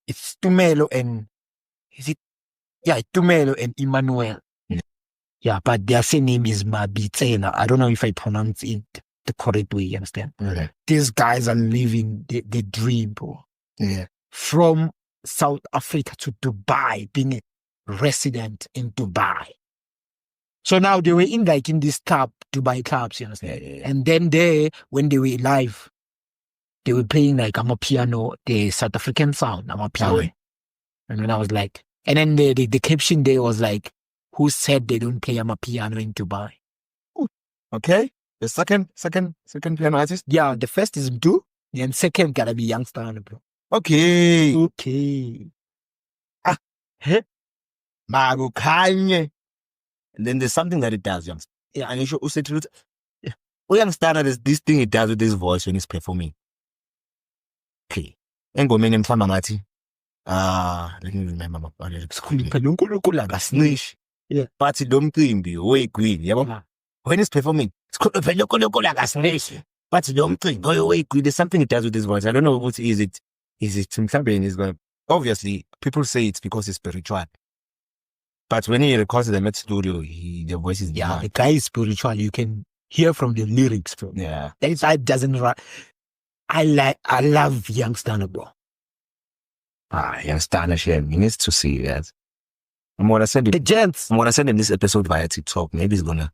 It's Tumelo and Tumelo and Emmanuel. Yeah, but their same name is Mabitsela. I don't know if I pronounce it the correct way, you understand? Okay. These guys are living the dream, bro. Yeah. From South Africa to Dubai, being a resident in Dubai. So now they were in these Dubai clubs, you understand? Yeah. And then when they were live, they were playing like Amapiano, the South African sound, Amapiano. Okay. And then I was like, and then the caption there was like, who said they don't play Amapiano in Dubai? Okay. The second piano artist. Yeah, the first is Mdu, and second gotta be Youngster, bro. Okay. Okay. Mago Kanye. And then there's something that it does, youngster. Yeah. And you should say to youngster, there's this thing it does with his voice when he's performing. Okay. And go name Famangati. Let me remember my body. Snish. Yeah. But it don't think be way queen. Yeah. When he's performing, but it don't think way queen. There's something it does with his voice. I don't know what is it. Is it something is going? Obviously, people say it's because it's spiritual. But when he records the studio, the voice is yeah. The guy is spiritual. You can hear from the lyrics, bro. Yeah. That doesn't. I love Youngster, bro. Youngster, shame. He needs to see that. I'm gonna send it. The gents. I'm gonna send him this episode via TikTok. Maybe he's gonna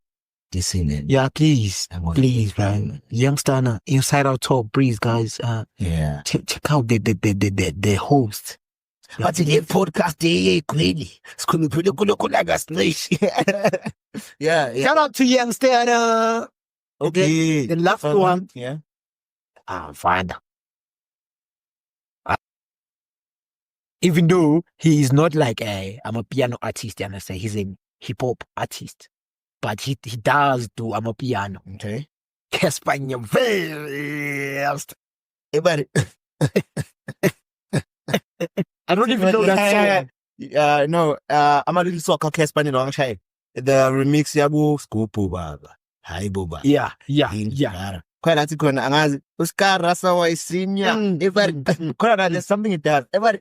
listen in. Yeah, please, man. Youngster, Inside Out Talk, please, guys. Yeah. Check out the host. But the podcast, really. It's gonna be yeah. Shout out to Youngster. Okay. The last one. Yeah. Fine. Even though he is not like I'm a piano artist, you understand? He's a hip hop artist, but he does do Amapiano. Okay. Español first. Everybody. I don't even know that song. No. I'm a little soccer Español long time. The remix yabu Scopo Baba. Hi Boba. Yeah. Quite a tickle and Oscar Rasa was senior. There's something it does. Everybody.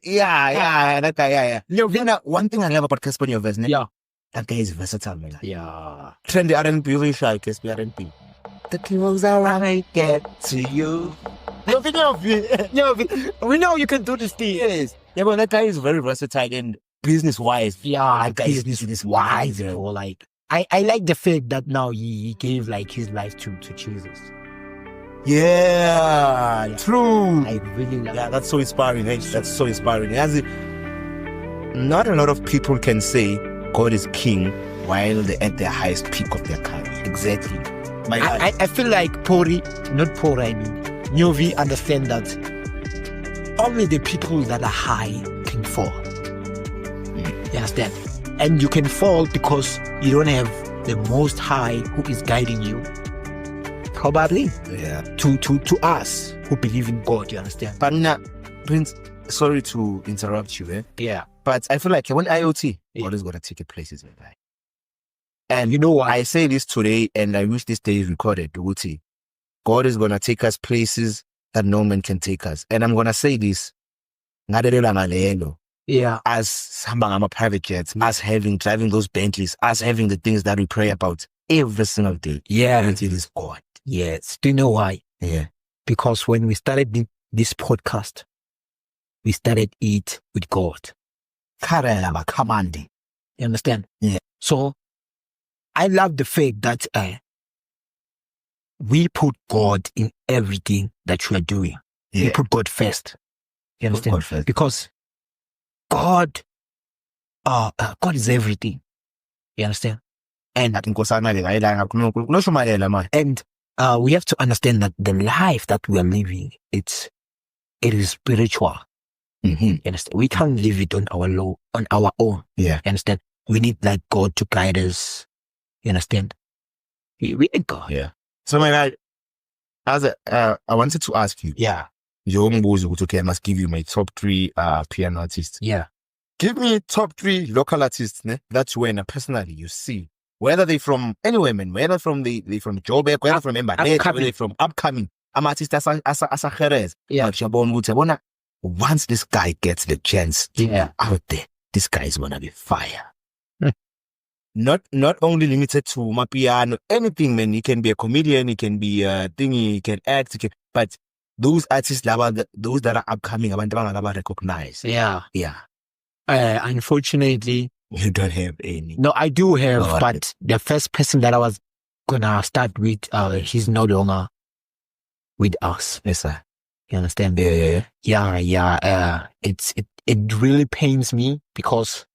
Yeah. You know, one thing I love about Casper verse, yeah, that guy is versatile, man. Yeah. Trendy R&B, really shy, Casper R&B. The clothes are right, get to you. We know you can do this thing. Yes. Yeah, but that guy is very versatile and business-wise. Yeah, that guy is business-wise. Or like, I like the fact that now he gave like his life to Jesus. Yeah, true. I really like that. That's so inspiring. That's so inspiring. Not a lot of people can say God is king while they're at their highest peak of their career. Exactly. I feel like Nyovi understand that only the people that are high can fall. You understand? And you can fall because you don't have the Most High who is guiding you. Probably. Yeah. To us who believe in God, you understand? But Prince, sorry to interrupt you, Yeah. But I feel like when IoT, God is going to take it places, man. And you know what? I say this today, and I wish this day is recorded, Uti. God is going to take us places that no man can take us. And I'm going to say this. Yeah. As I'm a private jet, us driving those Bentleys, us having the things that we pray about every single day. Yeah. Until it's God. Yes. Do you know why? Yeah. Because when we started this podcast, we started it with God. Commanding. You understand? Yeah. So I love the fact that we put God in everything that we are doing. Yeah. We put God first. You understand? God first. Because God is everything. You understand? And we have to understand that the life that we are living, it is spiritual. Mm-hmm. You understand? We can't live it on our own. Yeah. You understand? We need like God to guide us. You understand? We need God. Yeah. So my guy, I wanted to ask you. Yeah. Okay, I must give you my top 3 piano artists. Yeah. Give me top 3 local artists that you and personally you see. Whether they from anywhere, man, whether from they from Joburg, whether from Embassy, whether they from upcoming. I'm artist as a Jerez. Yeah. Once this guy gets the chance out there, this guy is gonna be fire. Not only limited to my piano, anything, man. He can be a comedian, he can be a thingy, he can act, but those artists, those that are upcoming, abantu recognize. Yeah. Yeah. Unfortunately, you don't have any. No, I do have, but the first person that I was gonna start with, he's no longer with us. Yes, sir. You understand? Yeah. It really pains me because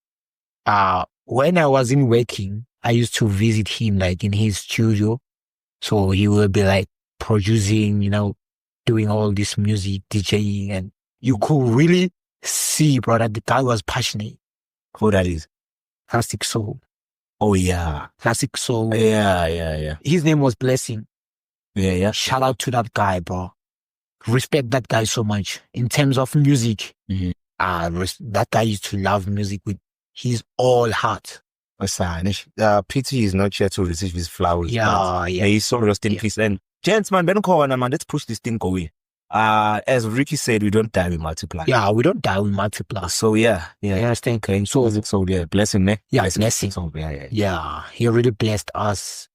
when I wasn't working, I used to visit him like in his studio. So he would be like producing, doing all this music, DJing, and you could really see, bro, that the guy was passionate. Who that is? Classic Soul. Oh, yeah. Classic Soul. Yeah. His name was Blessing. Yeah. Shout out to that guy, bro. Respect that guy so much. In terms of music, Mm-hmm. that guy used to love music with his all heart. Pity is not here to receive his flowers. Yeah. He's so lost in peace. And gents, man, let's push this thing away. As Ricky said, we don't die, we multiply. Yeah, we don't die, we multiply. So yeah. You understand? Okay. So yeah, blessing, ne? Yeah, blessing. So, yeah. Yeah, he really blessed us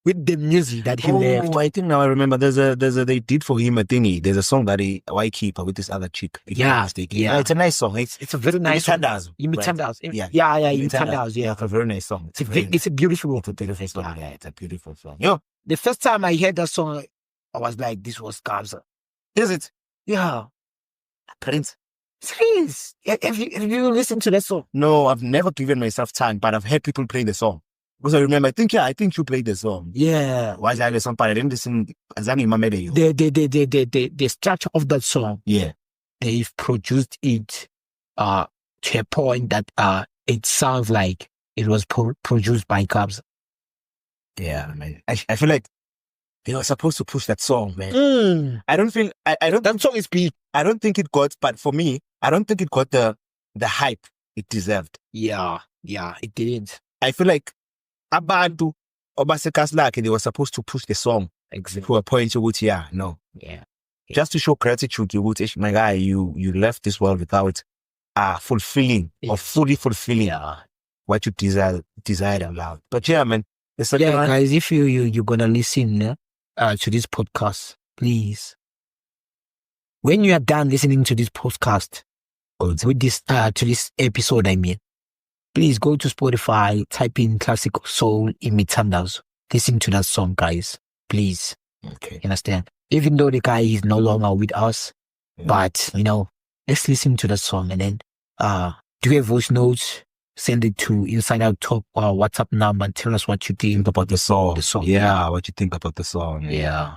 with the music that he left. I think now I remember. They did for him a thingy. There's a song that Why Keeper with this other chick. Yeah. It's a nice song. It's a very nice song. Imitandaz. Yeah, Imitandaz. Yeah, it's a very nice song. It's a beautiful song. Yeah, it's a beautiful song. Yo, the first time I heard that song, I was like, this was Kabza. Is it? Yeah. Prince. Serious. Have you listened to that song? No, I've never given myself time, but I've heard people play the song. Because I remember, I think you played the song. Yeah. Why did I listen? But I didn't listen. The structure of that song. Yeah. They've produced it to a point that it sounds like it was produced by Kabza. Yeah, man. I feel like they were supposed to push that song, man. I don't feel that song is big. I don't think it got, but for me, I don't think it got the hype it deserved. Yeah, it didn't. I feel like Abantu Obasekas like they were supposed to push the song to a point you would, just to show gratitude. You would, my guy, you left this world without fulfilling or fully fulfilling what you desired aloud. But yeah, man. Guys, if you're gonna listen to this podcast, please, when you are done listening to this podcast, with this to this episode, please go to Spotify, type in Classic Soul Imitandaz. Listen to that song, guys. Please. Okay. You understand? Even though the guy is no longer with us, but let's listen to that song and then do you have voice notes? Send it to Inside Out Talk WhatsApp number and tell us what you think about the song. Yeah, what you think about the song. Yeah.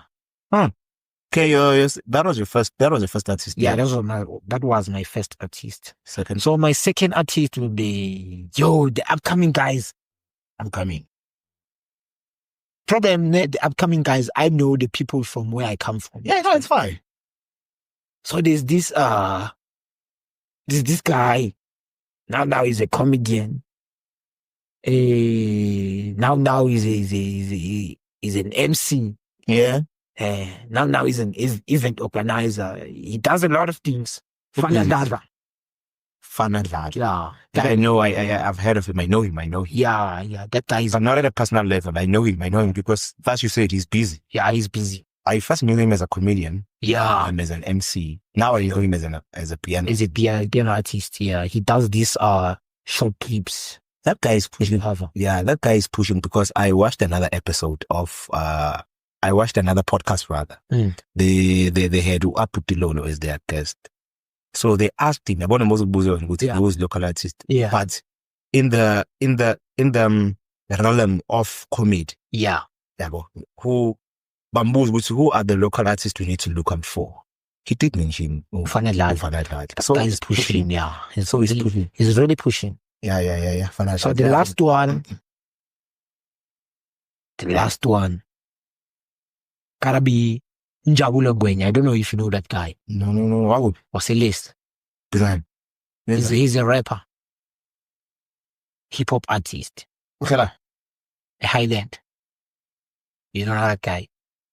Okay, yes, that was your first artist. Yeah, that was my first artist. Second. So my second artist will be the upcoming guys. Problem, the upcoming guys, I know the people from where I come from. Yeah, no, it's fine. So there's this guy. Now he's a comedian. Now he's an MC. Yeah. Now he's an event organizer. He does a lot of things. Fanadada. Yeah. I know. I've heard of him. I know him. Yeah. That guy is. But not at a personal level. I know him because, as you said, he's busy. Yeah, he's busy. I first knew him as a comedian. Yeah. And as an MC. Now I know him as a piano. As a piano artist. Yeah. He does these short clips. That guy is pushing. Yeah, that guy is pushing because I watched another episode of I watched another podcast rather. They had Aputilo as their guest. So they asked him about who's local artist. Yeah. But in the realm of comedy. Yeah. Who are the local artists we need to look out for? He did mention Fanadad. So he's pushing, yeah. So he's pushing. He's really pushing. Yeah. Fanadad. So the last one, gotta be Njabula Gwenya. I don't know if you know that guy. No. Why would? What's the list? Design. He's a rapper. Hip hop artist. Okay. A Highland. You know that guy?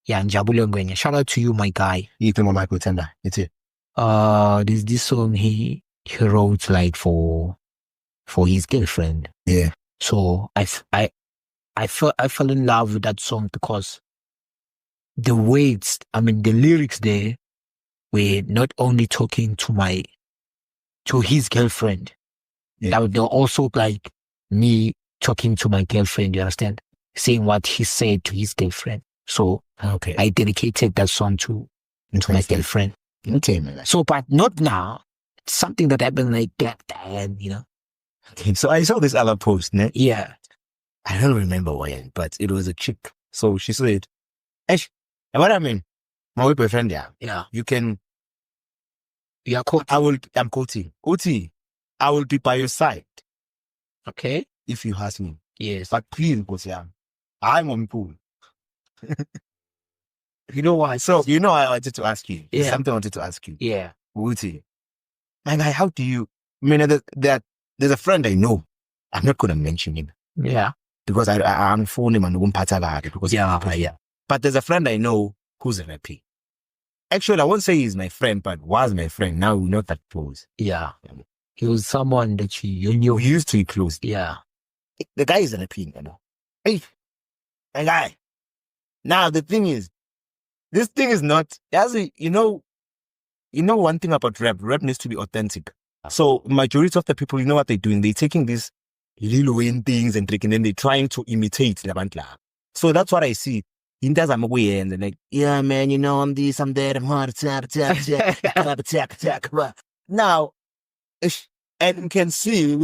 Yeah, Njabula Gwenya. Shout out to you, my guy. You think Michael Tender? It's it. There's this song he wrote like for his girlfriend. Yeah. So I fell in love with that song because the words, the lyrics there were not only talking to his girlfriend. Yeah. They're also like me talking to my girlfriend, you understand? Saying what he said to his girlfriend. So Okay. I dedicated that song to my girlfriend. Okay, man. So, but not now. It's something that happened like that, and Okay, so I saw this other post, ne? Yeah. I don't remember when, but it was a chick. So she said, Ash, what I mean, my boyfriend, yeah, Yeah. you can, You are caught. I'm quoting, Uti, I will be by your side Okay. if you ask me. Yes. But please, because yeah, I'm on pool. You know why? So, I wanted to ask you. Yeah. Something I wanted to ask you. Yeah. Uti, and how do you, I mean, there's a friend I know. I'm not going to mention him Yeah. because I'm phoning him and won't because Yeah. But there's a friend I know who's a rapper. Actually, I won't say he's my friend, but was my friend. Now we're not that close. Yeah. He was someone that you knew. We used to be close. Yeah. The guy is a rapper, Hey, my guy. Now the thing is, this thing is not, one thing about rap needs to be authentic. So majority of the people, you know what they're doing? They're taking these Lil Wayne things and then they're trying to imitate the band. So that's what I see. In that I'm away and they're like, yeah, man, I'm this, I'm that, I'm hard, attack. Now, and you can see,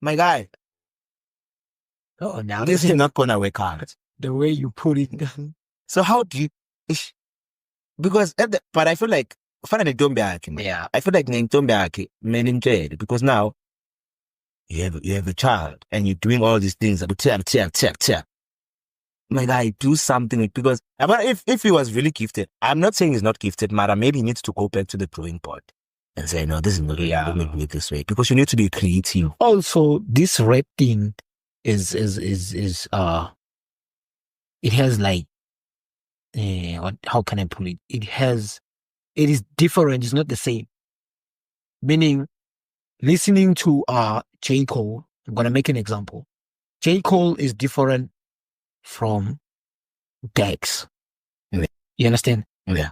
my guy, Oh, now this is not gonna work out. the way you put it. So how do you? Because but I feel like Yeah. I feel like men in jail because now you have a child and you're doing all these things. My guy, do something because if he was really gifted, I'm not saying he's not gifted, Mara. Maybe he needs to go back to the drawing board and say, no, this is not really this way because you need to be creative. Also, this rap thing is it has like how can I put it? It is different. It's not the same. Meaning, listening to J. Cole, I'm gonna make an example. J. Cole is different from Dex. Yeah. You understand? Yeah.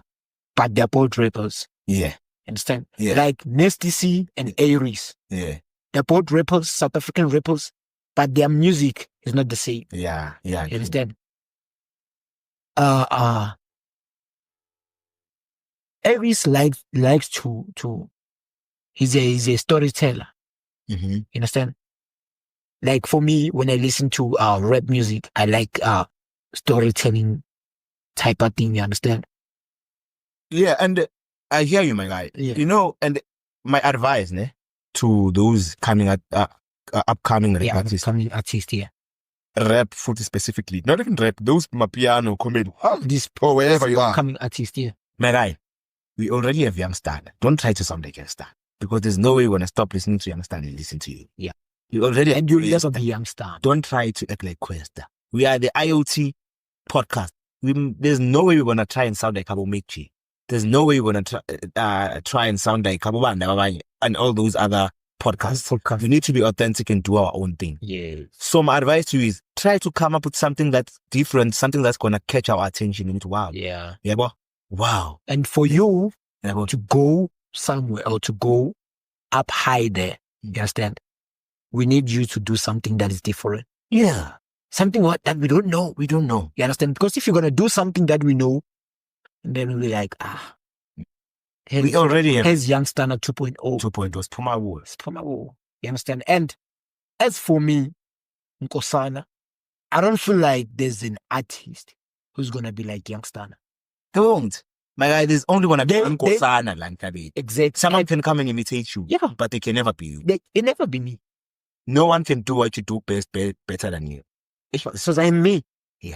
But they're both rappers. Yeah. Understand? Yeah. Like Nasty C and Aries. Yeah. They're both rappers, South African rappers, but their music is not the same. Yeah. Yeah. You understand? Aries likes to he's a storyteller. Mm-hmm. You understand? Like for me, when I listen to rap music, I like storytelling type of thing. You understand? Yeah, and I hear you, my guy. Yeah. And my advice, to those coming at upcoming rap artists, Coming artist here. rap food specifically, not even rap, those mapiano, comedy, this or wherever you are, Coming artist here. my guy. We already have young star. Don't try to sound like young star because there's no way you're gonna stop listening to young star and listen to you. Yeah, you already and you're less of a young star. Don't try to act like Questa. We are the IoT podcast. There's no way we're gonna try and sound like Kabo Michi. There's no way we're gonna try and sound like Kabo Banda and all those other podcasts. We need to be authentic and do our own thing. Yeah. So my advice to you is try to come up with something that's different, something that's gonna catch our attention. And wow. Yeah. Yeah, boy. Wow. And for you Yeah, to go somewhere or to go up high there, you understand? We need you to do something that is different. Yeah. Something that we don't know. We don't know. You understand? Because if you're going to do something that we know, then we'll be like, we already have. Here's Young Standard 2.0. 2.0 was Puma Wars. Puma War. You understand? And as for me, Nkosana, I don't feel like there's an artist who's going to be like Young Standard. They won't. My guy, there's only one They- Nkosana like that. Exactly. Someone can come and imitate you. Yeah. But they can never be you. It never be me. No one can do what you do better than you. So I'm me. Yeah.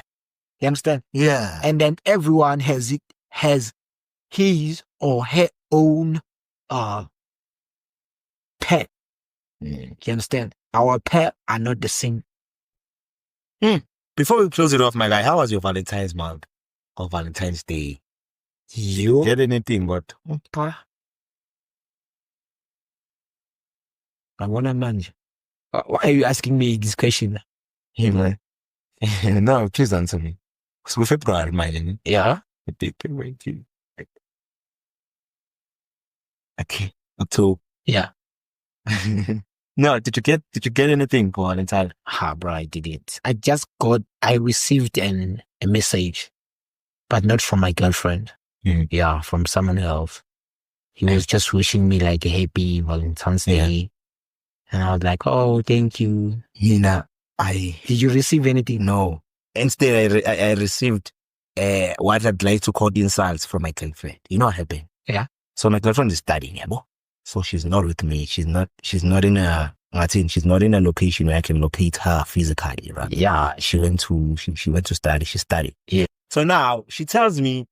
You understand? Yeah. And then everyone has his or her own pet. Mm. You understand? Our pet are not the same. Before we close it off, my guy, how was your Valentine's month or Valentine's Day? You Get anything, but I wanna manage. Why are you asking me this question? hey, man. No, please answer me. So February, man. Yeah. Okay. October. Yeah. No, did you get anything for Valentine? Bro, I didn't. I received a message, but not from my girlfriend. Yeah, from someone else. He was just wishing me like a happy Valentine's Day. And I was like, oh, thank you. Did you receive anything? No. Instead, I received what I'd like to call insults from my girlfriend. You know what happened? Yeah. So my girlfriend is studying, so she's not with me. She's not in a location where I can locate her physically, right? Yeah. She went to study. She studied. Yeah. So now she tells me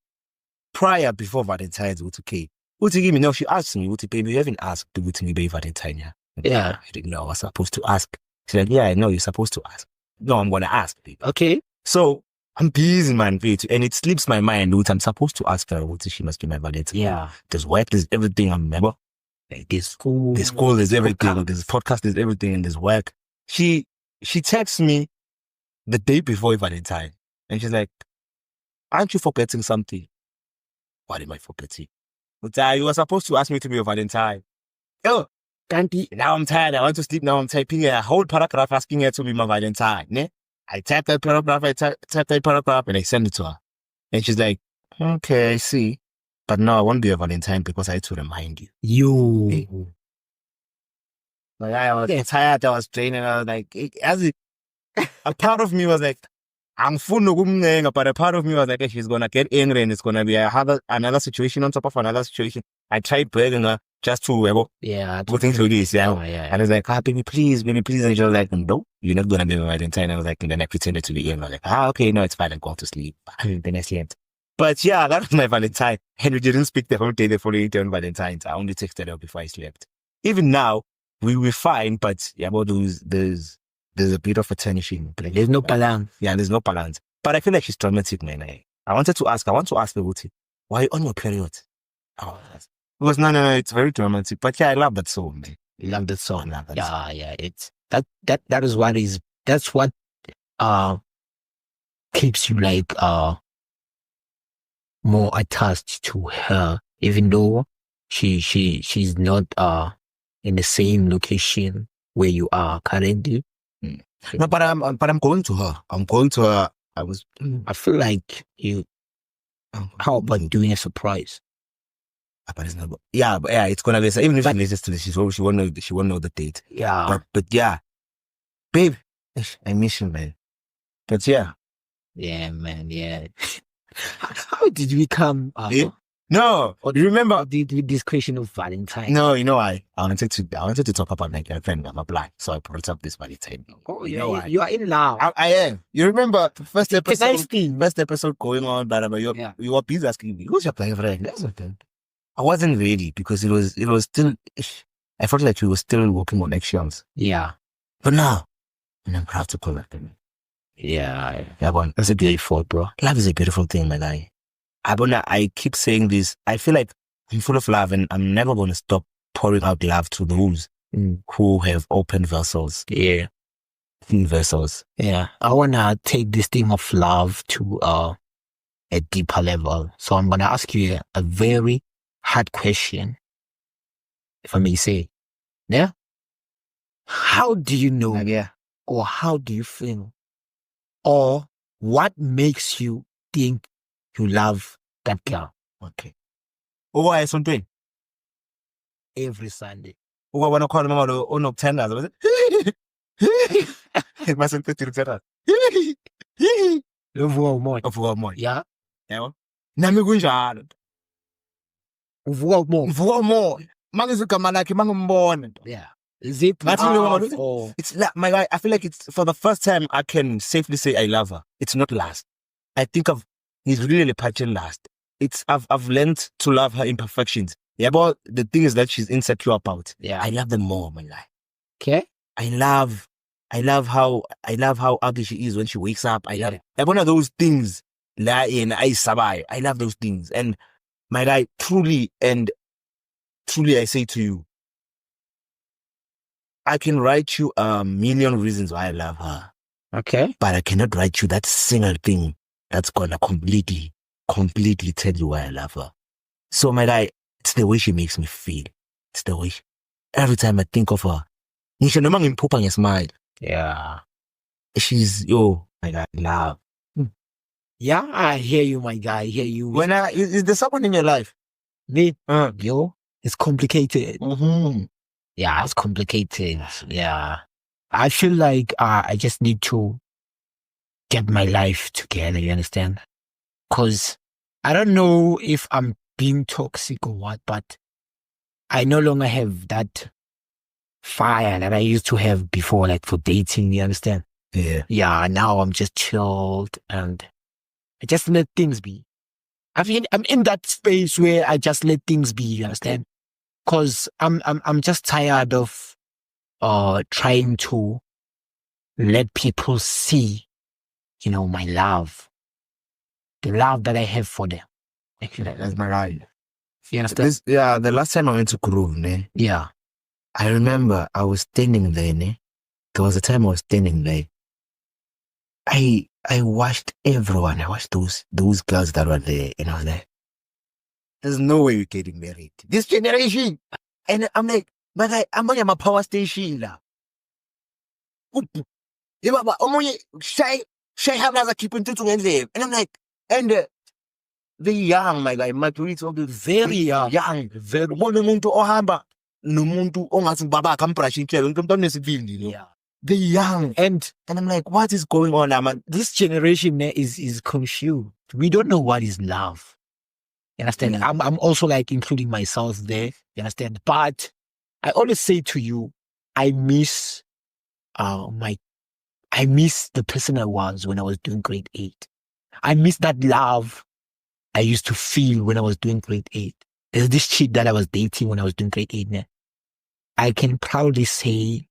before Valentine's, okay. She asked me, baby, you haven't asked to me by Valentine. Yeah. I didn't know I was supposed to ask. She's like, yeah, I know you're supposed to ask. No, I'm gonna ask, baby. Okay. So I'm busy, man, and it slips my mind, I'm supposed to ask her what she must be my Valentine. Yeah. There's work, there's everything, I remember. Like there's school, there's everything, there's podcast, there's everything, and there's work. She texts me the day before Valentine, and she's like, aren't you forgetting something? What am I forgetting? You were supposed to ask me to be your Valentine. Oh, now I'm tired. I want to sleep. Now I'm typing a whole paragraph asking her to be my Valentine. Ne? I type that paragraph, and I send it to her. And she's like, okay, I see. But no, I won't be a Valentine because I had to remind you. You. Like I was tired, I was draining, I was like, a part of me was like, I'm full of but a part of me was like, she's gonna get angry and it's gonna be another situation on top of another situation. I tried begging her just to put into this, And I was like, baby, please. And she was like, no, you're not gonna be my Valentine. I was like, and then I pretended to be angry. I was like, okay, no, it's fine, I'm going to sleep. Then I slept. But yeah, that was my Valentine. And we didn't speak the whole day, the following day on Valentine's. I only texted her before I slept. Even now, we were fine, but there's a bit of a tension. There's no balance. Yeah, there's no balance. But I feel like she's traumatic, man. I want to ask her, why are you on your period? Because no, it's very dramatic. But yeah, I love that song, man. You love that song. Yeah. It's that's what keeps you like more attached to her, even though she's not in the same location where you are currently. No, but I'm going to her. I feel like you. How about doing a surprise? But it's not. Yeah, it's gonna be. Even if she listens to this, she won't know the date. Yeah. But yeah, babe, I miss you, man. But yeah. Yeah, man. Yeah. How did we come? No, you remember this question of Valentine? No, you know I wanted to talk about my girlfriend. I'm a black, so I brought up this Valentine. Oh, you are in love. I am. You remember the first episode going on, but you were busy asking me, who's your boyfriend? That's okay. I wasn't ready because it was still. I felt like we were still walking on eggshells. Yeah, but now, I'm proud to call that thing. Yeah, that's a beautiful, bro. Love is a beautiful thing, my guy. I keep saying this. I feel like I'm full of love and I'm never going to stop pouring out love to those who have open vessels. Yeah. Thin vessels. Yeah. I want to take this theme of love to a deeper level. So I'm going to ask you a very hard question, if I may say. Yeah? How do you know or how do you feel or what makes you think you love that girl? Okay. Why is something? Every Sunday. Why when I call mama on October? Was it? It mustn't put you together. Uvuka umoya. Yeah. Yeah. Nami kunjalo. Uvuka umoya. Mangizigama lakhe mangimbona. Yeah. Is it? It's like my guy. I feel like it's for the first time I can safely say I love her. It's not last. I think he's really patching last. I've learned to love her imperfections. Yeah, but the thing is that she's insecure about. Yeah. I love them more, my guy. Okay. I love how ugly she is when she wakes up. I love it. Like one of those things. I love those things. And my guy, truly I say to you, I can write you a million reasons why I love her. Okay. But I cannot write you that single thing that's gonna completely tell you why I love her. So my guy, it's the way she makes me feel. It's the way every time I think of her, Ngisho noma ngimphupha ngesmile. Yeah. She's, yo, my God, love. Yeah, I hear you, my guy. I hear you. Is there someone in your life? Me, yo, it's complicated. Mm-hmm. Yeah, it's complicated. Yeah. I feel like I just need to get my life together, you understand? Because I don't know if I'm being toxic or what, but I no longer have that fire that I used to have before, like for dating, you understand? Yeah. Yeah, now I'm just chilled and I just let things be. I'm in that space where I just let things be, you understand? Because I'm just tired of trying to let people see, you know, my love. The love that I have for them. Actually, that's my life. You understand? The last time I went to Groove, ne, Yeah. I remember I was standing there, ne. There was a time I was standing there. I watched everyone. I watched those girls that were there, and I was like, there's no way you're getting married. This generation. And I'm like, but I'm on my power station now. Yeah, but shy have another keep in touch with them. And I'm like, and the young, my guy, majority of the very young, very one umuntu ohamba nomuntu ongathi baba kamprashintshela umuntu omnesibindi, you know. The young, and I'm like, what is going on, man? This generation is confused. We don't know what is love. You understand? Yeah. I'm also like including myself there. You understand? But I always say to you, I miss the person I was when I was doing grade 8. I miss that love I used to feel when I was doing grade 8. There's this chick that I was dating when I was doing grade 8. Ne? I can proudly say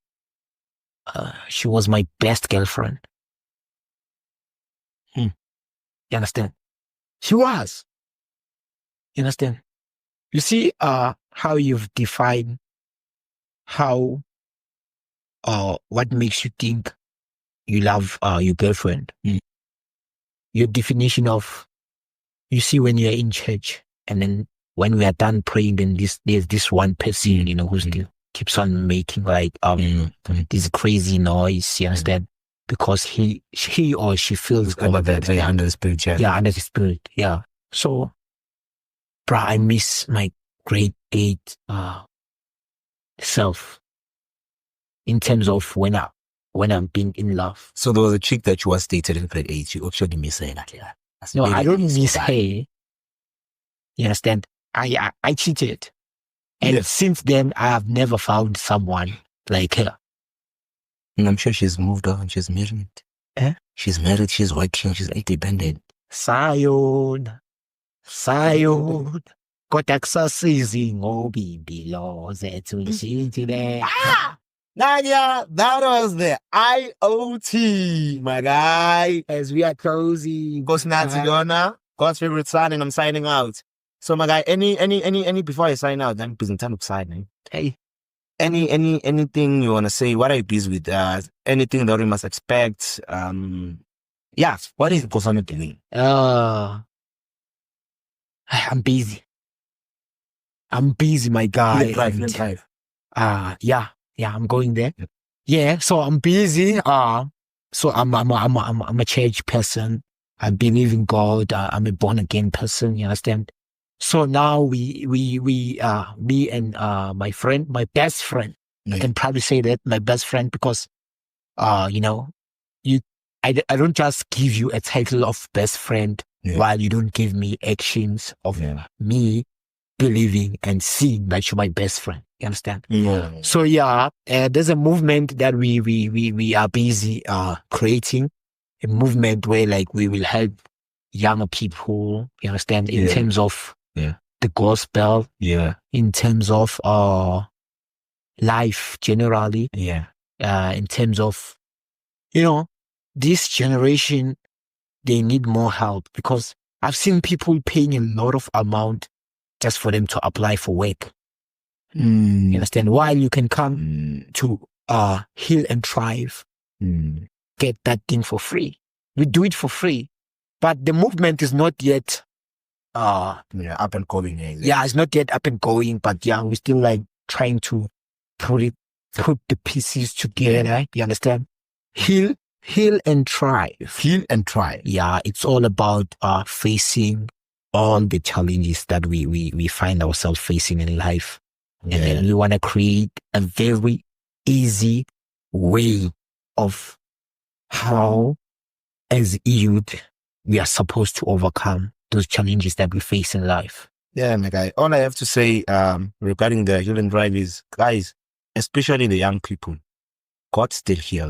she was my best girlfriend. You understand? She was. You understand? You see how you've defined how what makes you think you love your girlfriend. Your definition of, you see, when you're in church and then when we are done praying, then there's this one person, you know, who still keeps on making like this crazy noise, you understand? Because he or she feels under the spirit, yeah. Yeah, under the spirit, yeah. So, bruh, I miss my grade 8 self in terms of when I'm being in love. So there was a chick that you was dated in grade 8. You actually miss her, like, yeah. No, I don't miss her. You understand? I cheated. And since then, I have never found someone like her. And I'm sure she's moved on. She's married. She's married. She's working. She's independent. Sayon. Kodwa kusasiza ngobibilo zethu nshintile. Nadia, that was the IoT, my guy. As we are closing. God's favorite son, and I'm signing out. So, my guy, any before I sign out, I'm busy time to sign. Hey. Anything you want to say? What are you busy with? Anything that we must expect? Yeah, what is Kosana doing? I'm busy. My guy. Drive. Yeah, I'm going there. Yeah, so I'm busy. So I'm a church person. I believe in God. I'm a born again person. You understand? So now we me and my friend, my best friend, I can probably say that, my best friend, because you know, I don't just give you a title of best friend while you don't give me actions of me believing and seeing that you're my best friend. You understand? Yeah. So there's a movement that we are busy creating, a movement where like we will help younger people, you understand, in terms of the gospel, in terms of life generally, in terms of, you know, this generation, they need more help, because I've seen people paying a lot of amount just for them to apply for work. You understand? While you can come to Heal and Thrive, get that thing for free. We do it for free. But the movement is not yet up and going. It's not yet up and going, but we're still like trying to put it put the pieces together. You understand? Heal and thrive. Heal and thrive. Yeah, it's all about facing all the challenges that we find ourselves facing in life. And then we want to create a very easy way of how, as youth, we are supposed to overcome those challenges that we face in life. Yeah, my guy. All I have to say regarding the heal and thrive is, guys, especially the young people, God still heals.